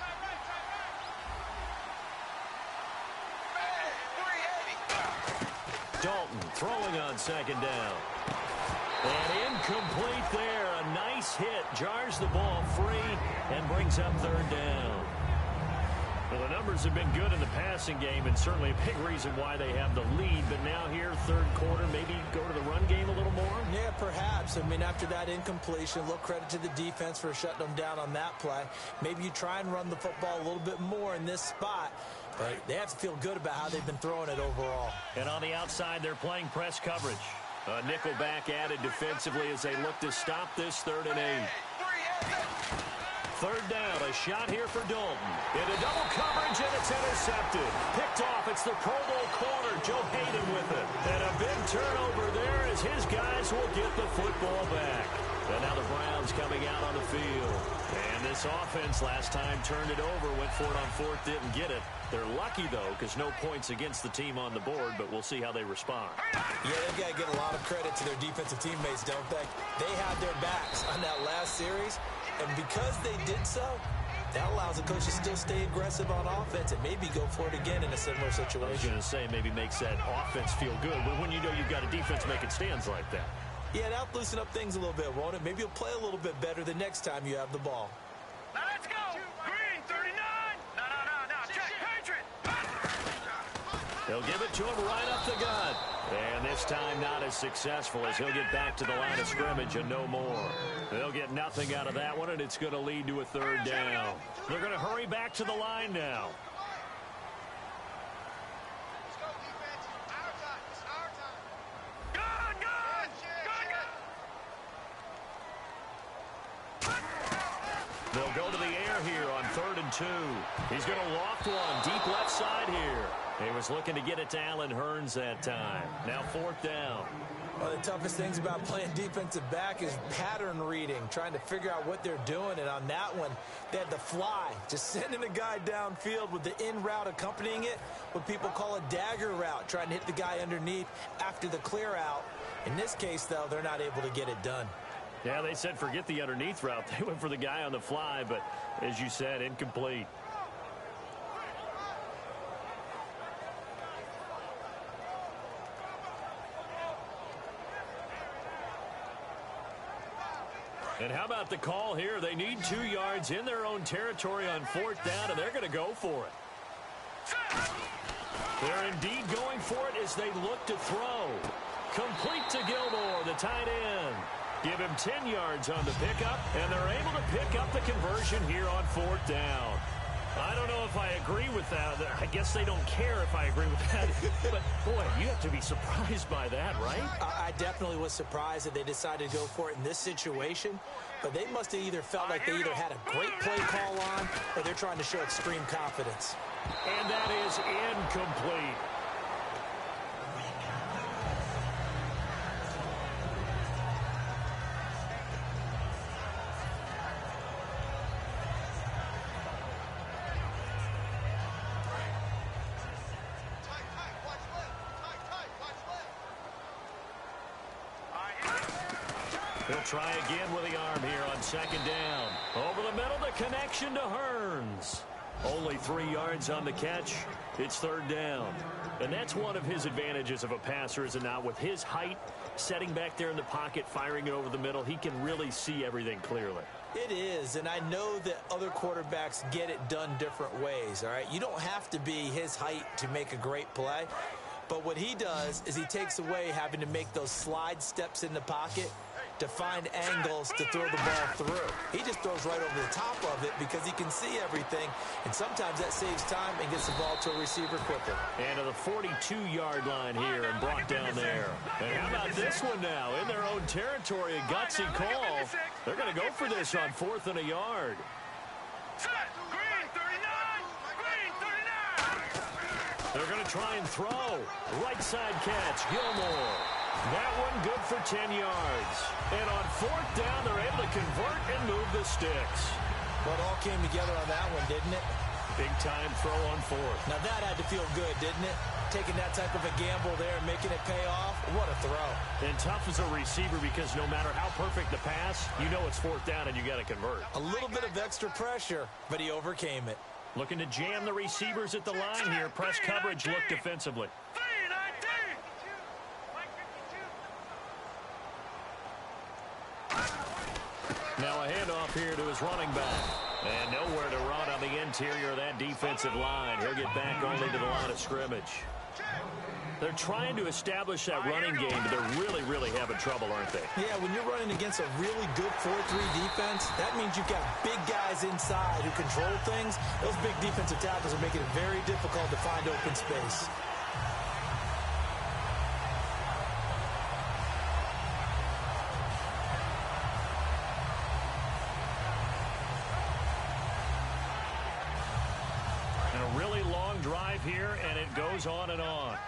I: Dalton throwing on second down. And incomplete there. A nice hit. Jars the ball free and brings up third down. Well, the numbers have been good in the passing game and certainly a big reason why they have the lead. But now here, third quarter, maybe go to the run game a little more?
J: Yeah, perhaps. I mean, after that incompletion, a little credit to the defense for shutting them down on that play. Maybe you try and run the football a little bit more in this spot. But they have to feel good about how they've been throwing it overall.
I: And on the outside, they're playing press coverage. A nickel back added defensively as they look to stop this 3rd and 8. Third down, a shot here for Dalton. Into double coverage, and it's intercepted. Picked off, it's the Pro Bowl corner, Joe Hayden with it. And a big turnover there as his guys will get the football back. And now the Browns coming out on the field. And this offense last time turned it over, went for it on 4th, didn't get it. They're lucky, though, because no points against the team on the board, but we'll see how they respond.
J: Yeah, they've got to get a lot of credit to their defensive teammates, don't they? They had their backs on that last series, and because they did so, that allows the coach to still stay aggressive on offense and maybe go for it again in a similar situation.
I: I was going to say maybe makes that offense feel good, but when you know you've got a defense making stands like that.
J: Yeah, that'll loosen up things a little bit, won't it? Maybe you'll play a little bit better the next time you have the ball.
F: Now let's go. Green, 39. No. Check, Patriot.
I: They'll give it to him right up the gut. And this time not as successful as he'll get back to the line of scrimmage and no more. They'll get nothing out of that one, and it's going to lead to a third down. They're going to hurry back to the line now.
G: Let's go, defense. Our time. It's our time.
I: They'll go to the air here on 3rd and 2. He's going to loft one deep left side here. He was looking to get it to Allen Hurns that time. Now 4th down.
J: One of the toughest things about playing defensive back is pattern reading, trying to figure out what they're doing. And on that one, they had the fly, just sending a guy downfield with the in route accompanying it, what people call a dagger route, trying to hit the guy underneath after the clear out. In this case, though, they're not able to get it done.
I: Yeah, they said forget the underneath route. They went for the guy on the fly, but as you said, incomplete. And how about the call here? They need 2 yards in their own territory on 4th down, and they're going to go for it. They're indeed going for it as they look to throw. Complete to Gilmore, the tight end. Give him 10 yards on the pickup, and they're able to pick up the conversion here on 4th down. I don't know if I agree with that. I guess they don't care if I agree with that. But, boy, you have to be surprised by that, right?
J: I definitely was surprised that they decided to go for it in this situation. But they must have either felt like they either had a great play call on or they're trying to show extreme confidence.
I: And that is incomplete. He'll try again with the arm here on 2nd down. Over the middle, the connection to Hurns. Only 3 yards on the catch. It's 3rd down. And that's one of his advantages of a passer, is it not? With his height, setting back there in the pocket, firing it over the middle, he can really see everything clearly.
J: It is, and I know that other quarterbacks get it done different ways, all right? You don't have to be his height to make a great play. But what he does is he takes away having to make those slide steps in the pocket to find angles to throw the ball through. He just throws right over the top of it because he can see everything, and sometimes that saves time and gets the ball to a receiver quicker.
I: And to the 42-yard line here and brought down there. And how about this one now? In their own territory, a gutsy call. They're going to go for this on 4th and a yard. They're going to try and throw. Right side catch, Gilmore. That one good for 10 yards. And on 4th down, they're able to convert and move the sticks.
J: Well, it all came together on that one, didn't it?
I: Big time throw on 4th.
J: Now that had to feel good, didn't it? Taking that type of a gamble there and making it pay off. What a throw.
I: And tough as a receiver because no matter how perfect the pass, you know it's 4th down and you got to convert.
J: A little bit of extra pressure, but he overcame it.
I: Looking to jam the receivers at the line here. Press coverage look defensively. Now a handoff here to his running back. And nowhere to run on the interior of that defensive line. He'll get back only to the line of scrimmage. They're trying to establish that running game, but they're really, really having trouble, aren't they?
J: Yeah, when you're running against a really good 4-3 defense, that means you've got big guys inside who control things. Those big defensive tackles are making it very difficult to find open space.
I: And a really long drive here, and it goes on and on.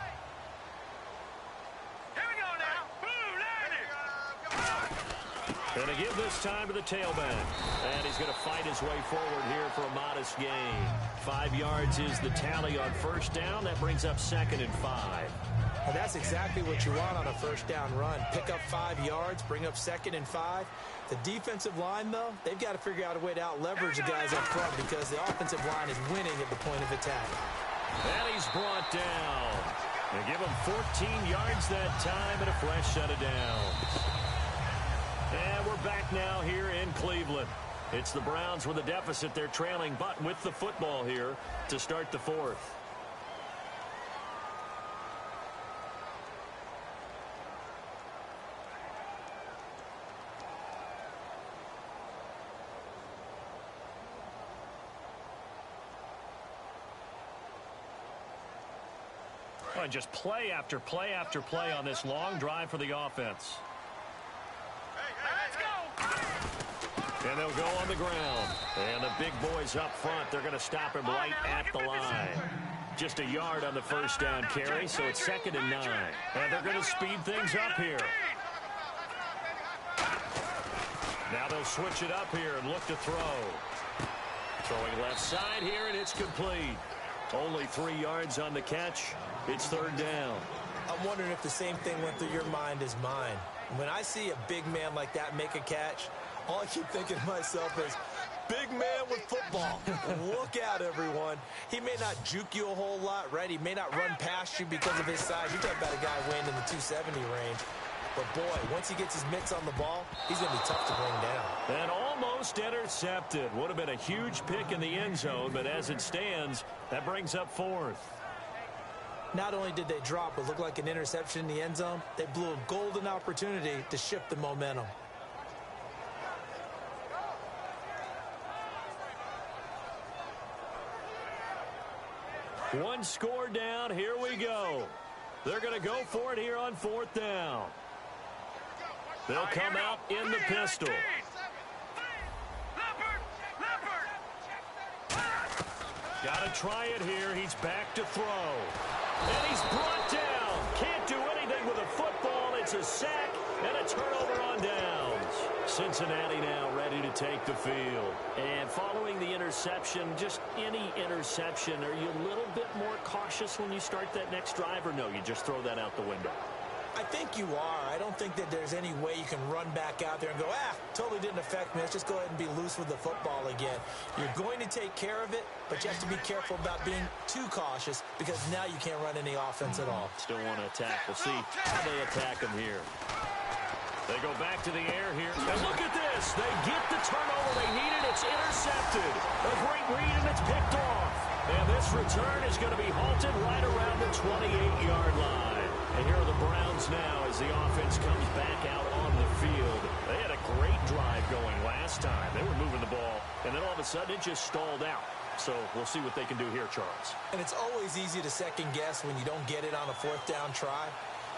I: Going to give this time to the tailback. And he's going to fight his way forward here for a modest gain. 5 yards is the tally on 1st down. That brings up 2nd and 5.
J: And that's exactly what you want on a 1st down run. Pick up 5 yards, bring up 2nd and 5. The defensive line, though, they've got to figure out a way to out-leverage the guys up front because the offensive line is winning at the point of attack.
I: And he's brought down. They give him 14 yards that time and a fresh set of downs. And we're back now here in Cleveland. It's the Browns with a deficit. They're trailing, but with the football here to start the 4th. Oh, and just play after play after play on this long drive for the offense. And they'll go on the ground. And the big boys up front, they're going to stop him right at the line. Just a yard on the 1st down carry, so it's 2nd and 9. And they're going to speed things up here. Now they'll switch it up here and look to throw. Throwing left side here, and it's complete. Only 3 yards on the catch. It's 3rd down.
J: I'm wondering if the same thing went through your mind as mine. When I see a big man like that make a catch, all I keep thinking to myself is, big man with football. Look out, everyone. He may not juke you a whole lot, right? He may not run past you because of his size. You're talking about a guy weighing in the 270 range. But, boy, once he gets his mitts on the ball, he's going to be tough to bring down.
I: And almost intercepted. Would have been a huge pick in the end zone, but as it stands, that brings up 4th.
J: Not only did they drop what looked like an interception in the end zone, they blew a golden opportunity to shift the momentum.
I: One score down. Here we go. They're going to go for it here on 4th down. They'll come out in the pistol. Got to try it here. He's back to throw. And he's brought down. Can't do anything with a football. It's a sack and a turnover on downs. Cincinnati now ready to take the field. And following the interception, just any interception, are you a little bit more cautious when you start that next drive, or no, you just throw that out the window?
J: I think you are. I don't think that there's any way you can run back out there and go, totally didn't affect me. Let's just go ahead and be loose with the football again. You're going to take care of it, but you have to be careful about being too cautious because now you can't run any offense at all.
I: Still want to attack. We'll see how they attack him here. They go back to the air here. And look at this. They get the turnover they needed. It's intercepted. A great read, and it's picked off. And this return is going to be halted right around the 28-yard line. And here are the Browns now as the offense comes back out on the field. They had a great drive going last time. They were moving the ball, and then all of a sudden it just stalled out. So we'll see what they can do here, Charles.
J: And it's always easy to second guess when you don't get it on a fourth down try.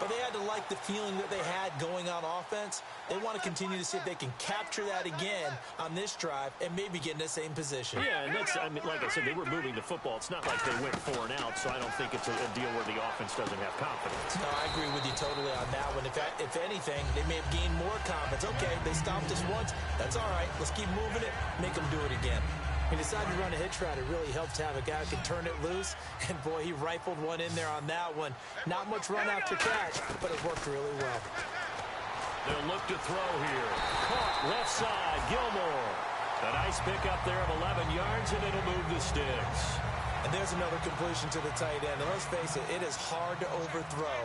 J: But they had to like the feeling that they had going on offense. They want to continue to see if they can capture that again on this drive and maybe get in the same position.
I: Yeah, and that's, I mean, like I said, they were moving the football. It's not like they went 4 and out, so I don't think it's a deal where the offense doesn't have confidence.
J: No, I agree with you totally on that one. If anything, they may have gained more confidence. Okay, they stopped us once. That's all right. Let's keep moving it. Make them do it again. He decided to run a hitch route. It really helps to have a guy who can turn it loose. And, boy, he rifled one in there on that one. Not much run after catch, but it worked really well.
I: They'll look to throw here. Caught left side, Gilmore. A nice pickup there of 11 yards, and it'll move the sticks.
J: And there's another completion to the tight end. And let's face it, it is hard to overthrow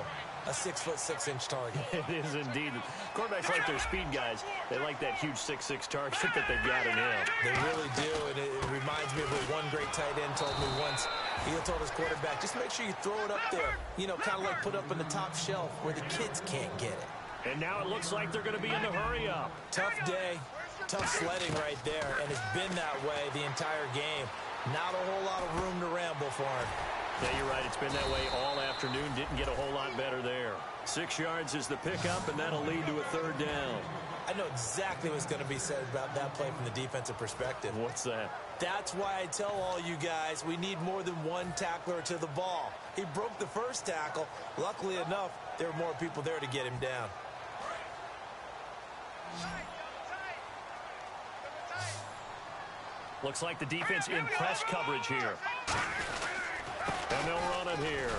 J: a 6'6" target.
I: It is indeed. Quarterbacks like their speed guys. They like that huge 6'6" target that they've got in him.
J: They really do, and it reminds me of what one great tight end told me once. He told his quarterback, just make sure you throw it up there. You know, kind of like put up in the top shelf where the kids can't get it.
I: And now it looks like they're going to be in the hurry-up.
J: Tough day, tough sledding right there, and it's been that way the entire game. Not a whole lot of room to ramble for him.
I: Yeah, you're right. It's been that way all afternoon. Didn't get a whole lot better there. 6 yards is the pickup, and that'll lead to a third down.
J: I know exactly what's going to be said about that play from the defensive perspective.
I: What's that?
J: That's why I tell all you guys we need more than one tackler to the ball. He broke the first tackle. Luckily enough, there were more people there to get him down.
I: Looks like the defense in press coverage here. And they'll run it here.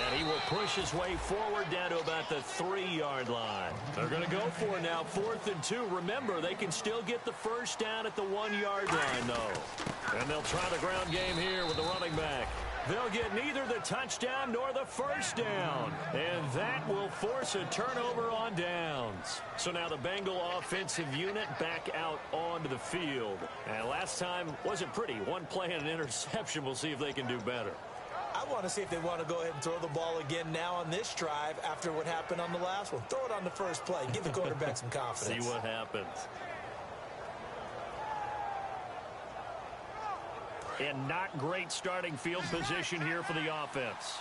I: And he will push his way forward down to about the 3-yard line. They're going to go for it now, 4th and 2. Remember, they can still get the first down at the 1-yard line, though. And they'll try the ground game here with the running back. They'll get neither the touchdown nor the first down. And that will force a turnover on downs. So now the Bengal offensive unit back out onto the field. And last time wasn't pretty. One play and an interception. We'll see if they can do better.
J: I want to see if they want to go ahead and throw the ball again now on this drive after what happened on the last one. Throw it on the first play. Give the quarterback some confidence.
I: See what happens. And not great starting field position here for the offense.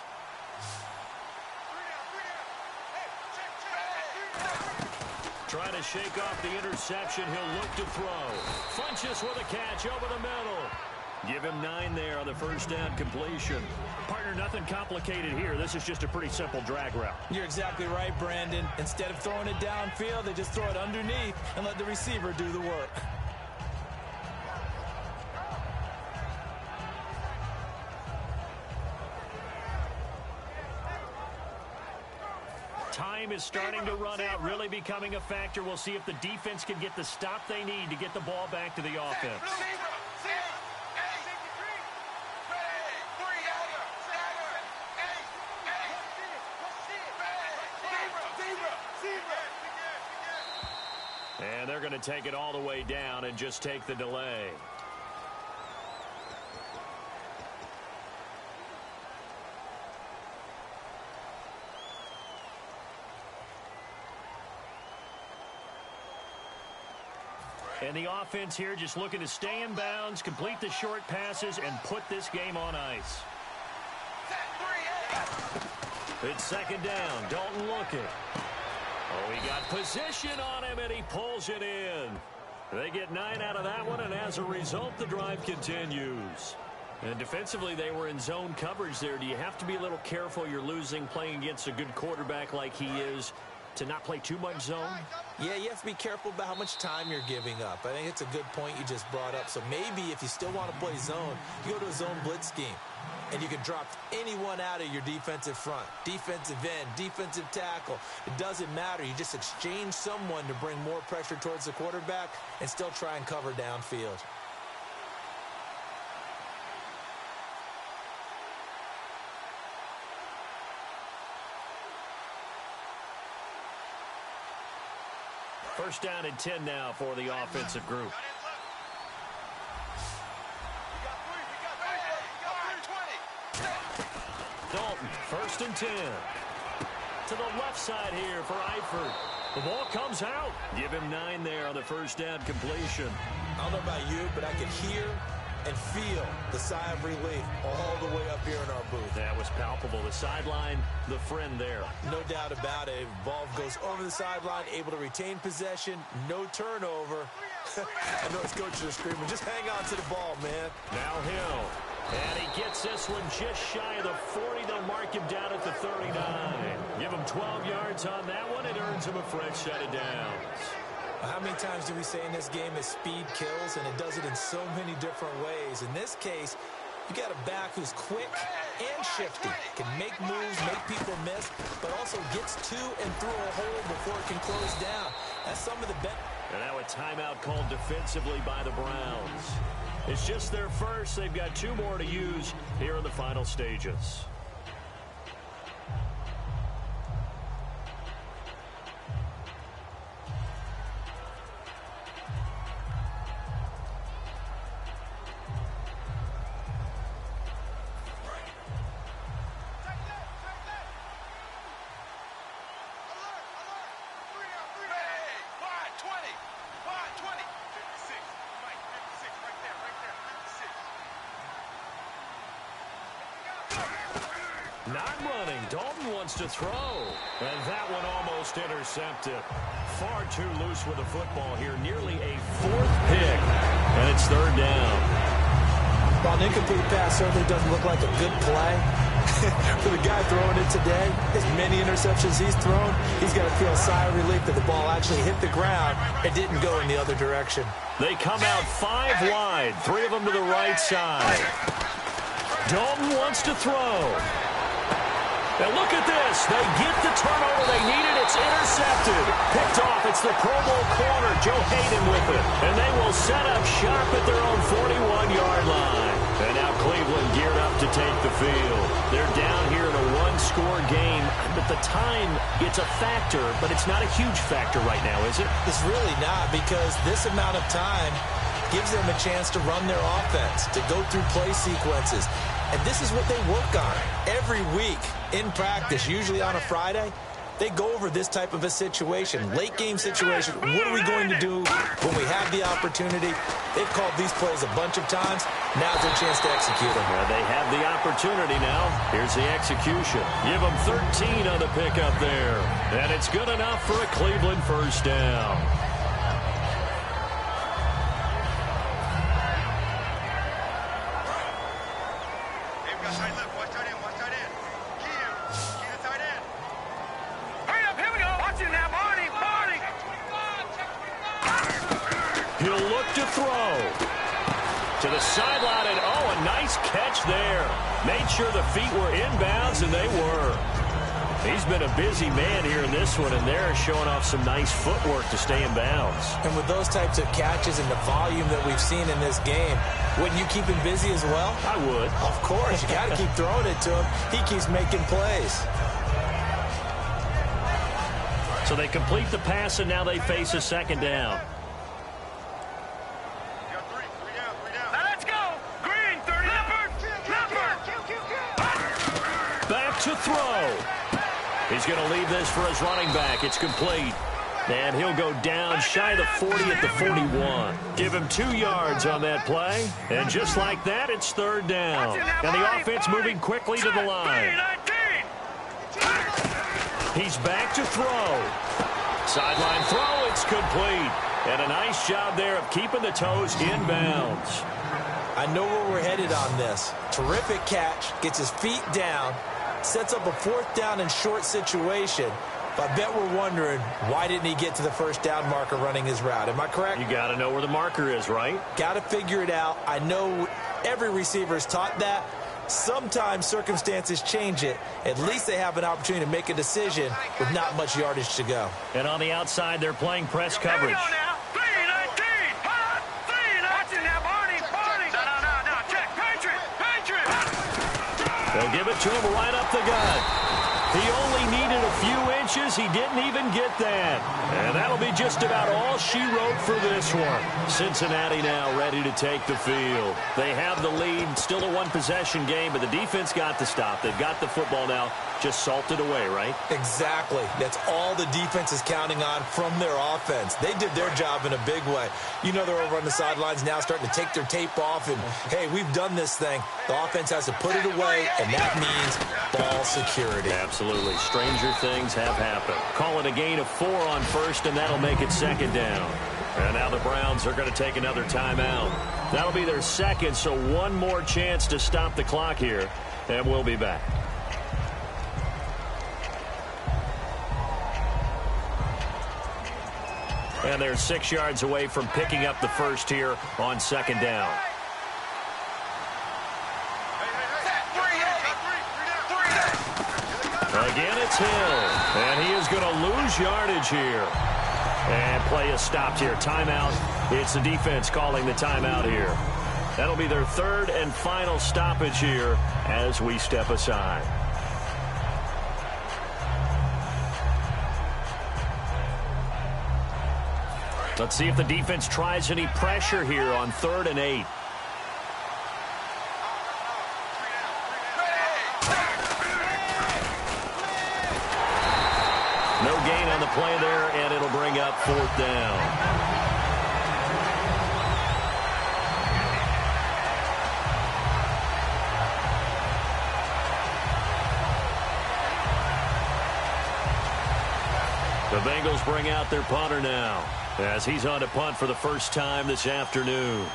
I: Trying to shake off the interception. He'll look to throw. Funches with a catch over the middle. Give him 9 there on the first down completion. Partner, nothing complicated here. This is just a pretty simple drag route.
J: You're exactly right, Brandon. Instead of throwing it downfield, they just throw it underneath and let the receiver do the work.
I: Time is starting to run out, really becoming a factor. We'll see if the defense can get the stop they need to get the ball back to the offense. And they're going to take it all the way down and just take the delay. And the offense here just looking to stay in bounds, complete the short passes, and put this game on ice. It's second down. Dalton looking. Oh, he got position on him, and he pulls it in. They get 9 out of that one, and as a result, the drive continues. And defensively, they were in zone coverage there. Do you have to be a little careful? You're losing playing against a good quarterback like he is to not play too much zone?
J: Yeah, you have to be careful about how much time you're giving up. I think it's a good point you just brought up. So maybe if you still want to play zone, you go to a zone blitz scheme. And you can drop anyone out of your defensive front, defensive end, defensive tackle. It doesn't matter. You just exchange someone to bring more pressure towards the quarterback and still try and cover downfield.
I: First down and 10 now for the offensive group. Dalton, 1st and 10. to the left side here for Eifert. The ball comes out. Give him 9 there on the first down completion.
J: I don't know about you, but I could hear and feel the sigh of relief all the way up here in our booth.
I: That was palpable. The sideline, the friend there.
J: No doubt about it. Ball goes over the sideline, able to retain possession, no turnover. I know his coaches are screaming, just hang on to the ball, man.
I: Now Hill. And he gets this one just shy of the 40. They'll mark him down at the 39. Give him 12 yards on that one. It earns him a fresh set of downs.
J: How many times do we say in this game that speed kills, and it does it in so many different ways? In this case, you got a back who's quick and shifty, can make moves, make people miss, but also gets to and through a hole before it can close down. That's some of the best.
I: And now a timeout called defensively by the Browns. It's just their first. They've got 2 more to use here in the final stages. Not running. Dalton wants to throw. And that one almost intercepted. Far too loose with the football here. Nearly a 4th pick. And it's 3rd down.
J: While an incomplete pass certainly doesn't look like a good play, for the guy throwing it today, as many interceptions he's thrown, he's got to feel a sigh of relief that the ball actually hit the ground and didn't go in the other direction.
I: They come out 5 wide. 3 of them to the right side. Dalton wants to throw. And look at this. They get the turnover they needed. It's intercepted. Picked off. It's the Pro Bowl corner, Joe Hayden, with it. And they will set up shop at their own 41-yard line. And now Cleveland geared up to take the field. They're down here in a 1-score game. At the time, it's a factor, but it's not a huge factor right now, is it?
J: It's really not, because this amount of time gives them a chance to run their offense, to go through play sequences. And this is what they work on every week in practice, usually on a Friday. They go over this type of a situation, late game situation. What are we going to do when we have the opportunity? They've called these plays a bunch of times. Now's their chance to execute them.
I: Well, they have the opportunity now. Here's the execution. Give them 13 on the pickup there. And it's good enough for a Cleveland first down. He'll look to throw. To the sideline, and a nice catch there. Made sure the feet were inbounds, and they were. He's been a busy man here in this one, and they're showing off some nice footwork to stay in bounds.
J: And with those types of catches and the volume that we've seen in this game, wouldn't you keep him busy as well?
I: I would.
J: Of course. You got to keep throwing it to him. He keeps making plays.
I: So they complete the pass, and now they face a 2nd down. To throw. He's going to leave this for his running back. It's complete. And he'll go down shy of the 40 at the 41. Give him 2 yards on that play. And just like that, it's 3rd down. And the offense moving quickly to the line. He's back to throw. Sideline throw. It's complete. And a nice job there of keeping the toes inbounds.
J: I know where we're headed on this. Terrific catch. Gets his feet down. Sets up a 4th down and short situation. But I bet we're wondering, why didn't he get to the first down marker running his route? Am I correct?
I: You got to know where the marker is, right?
J: Got to figure it out. I know every receiver is taught that. Sometimes circumstances change it. At least they have an opportunity to make a decision with not much yardage to go.
I: And on the outside, they're playing press coverage. They'll give it to him right up the gut. He only needed a few inches. He didn't even get that. And that'll be just about all she wrote for this one. Cincinnati now ready to take the field. They have the lead. Still a one-possession game, but the defense got the stop. They've got the football now. Just salted away, right?
J: Exactly. That's all the defense is counting on from their offense. They did their job in a big way. You know they're over on the sidelines now starting to take their tape off and, hey, we've done this thing. The offense has to put it away, and that means ball security.
I: Absolutely. Stranger things have happened. Call it a gain of 4 on first, and that'll make it second down. And now the Browns are going to take another timeout. That'll be their second, so one more chance to stop the clock here, and we'll be back. And they're 6 yards away from picking up the first here on second down. Again, it's Hill. And he is going to lose yardage here. And play is stopped here. Timeout. It's the defense calling the timeout here. That'll be their third and final stoppage here as we step aside. Let's see if the defense tries any pressure here on 3rd and 8. No gain on the play there, and it'll bring up 4th down. The Bengals bring out their punter now, as he's on to punt for the first time this afternoon.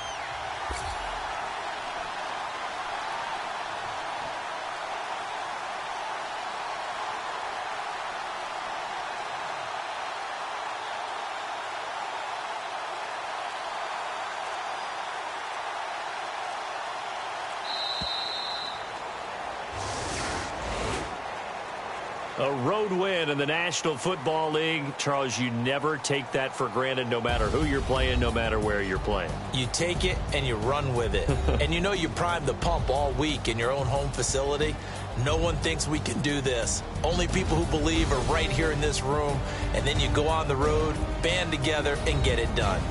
I: A road win in the National Football League. Charles, you never take that for granted, no matter who you're playing, no matter where you're playing.
J: You take it and you run with it. And you know you primed the pump all week in your own home facility. No one thinks we can do this. Only people who believe are right here in this room. And then you go on the road, band together, and get it done.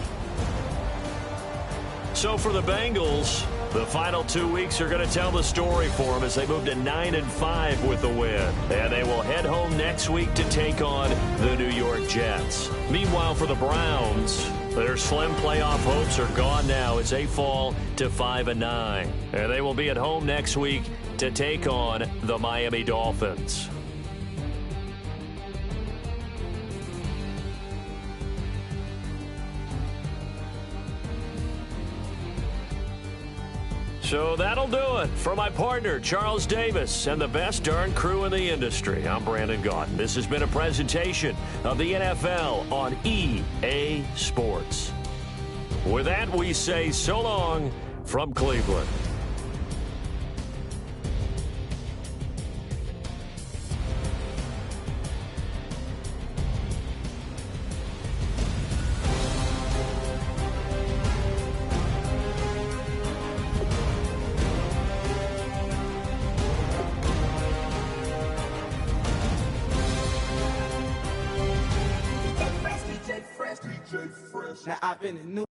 I: So for the Bengals, the final 2 weeks are going to tell the story for them as they move to 9-5 with the win. And they will head home next week to take on the New York Jets. Meanwhile, for the Browns, their slim playoff hopes are gone now as they fall to 5-9. And they will be at home next week to take on the Miami Dolphins. So that'll do it. For my partner, Charles Davis, and the best darn crew in the industry, I'm Brandon Gaudin. This has been a presentation of the NFL on EA Sports. With that, we say so long from Cleveland.
K: Now I've been in New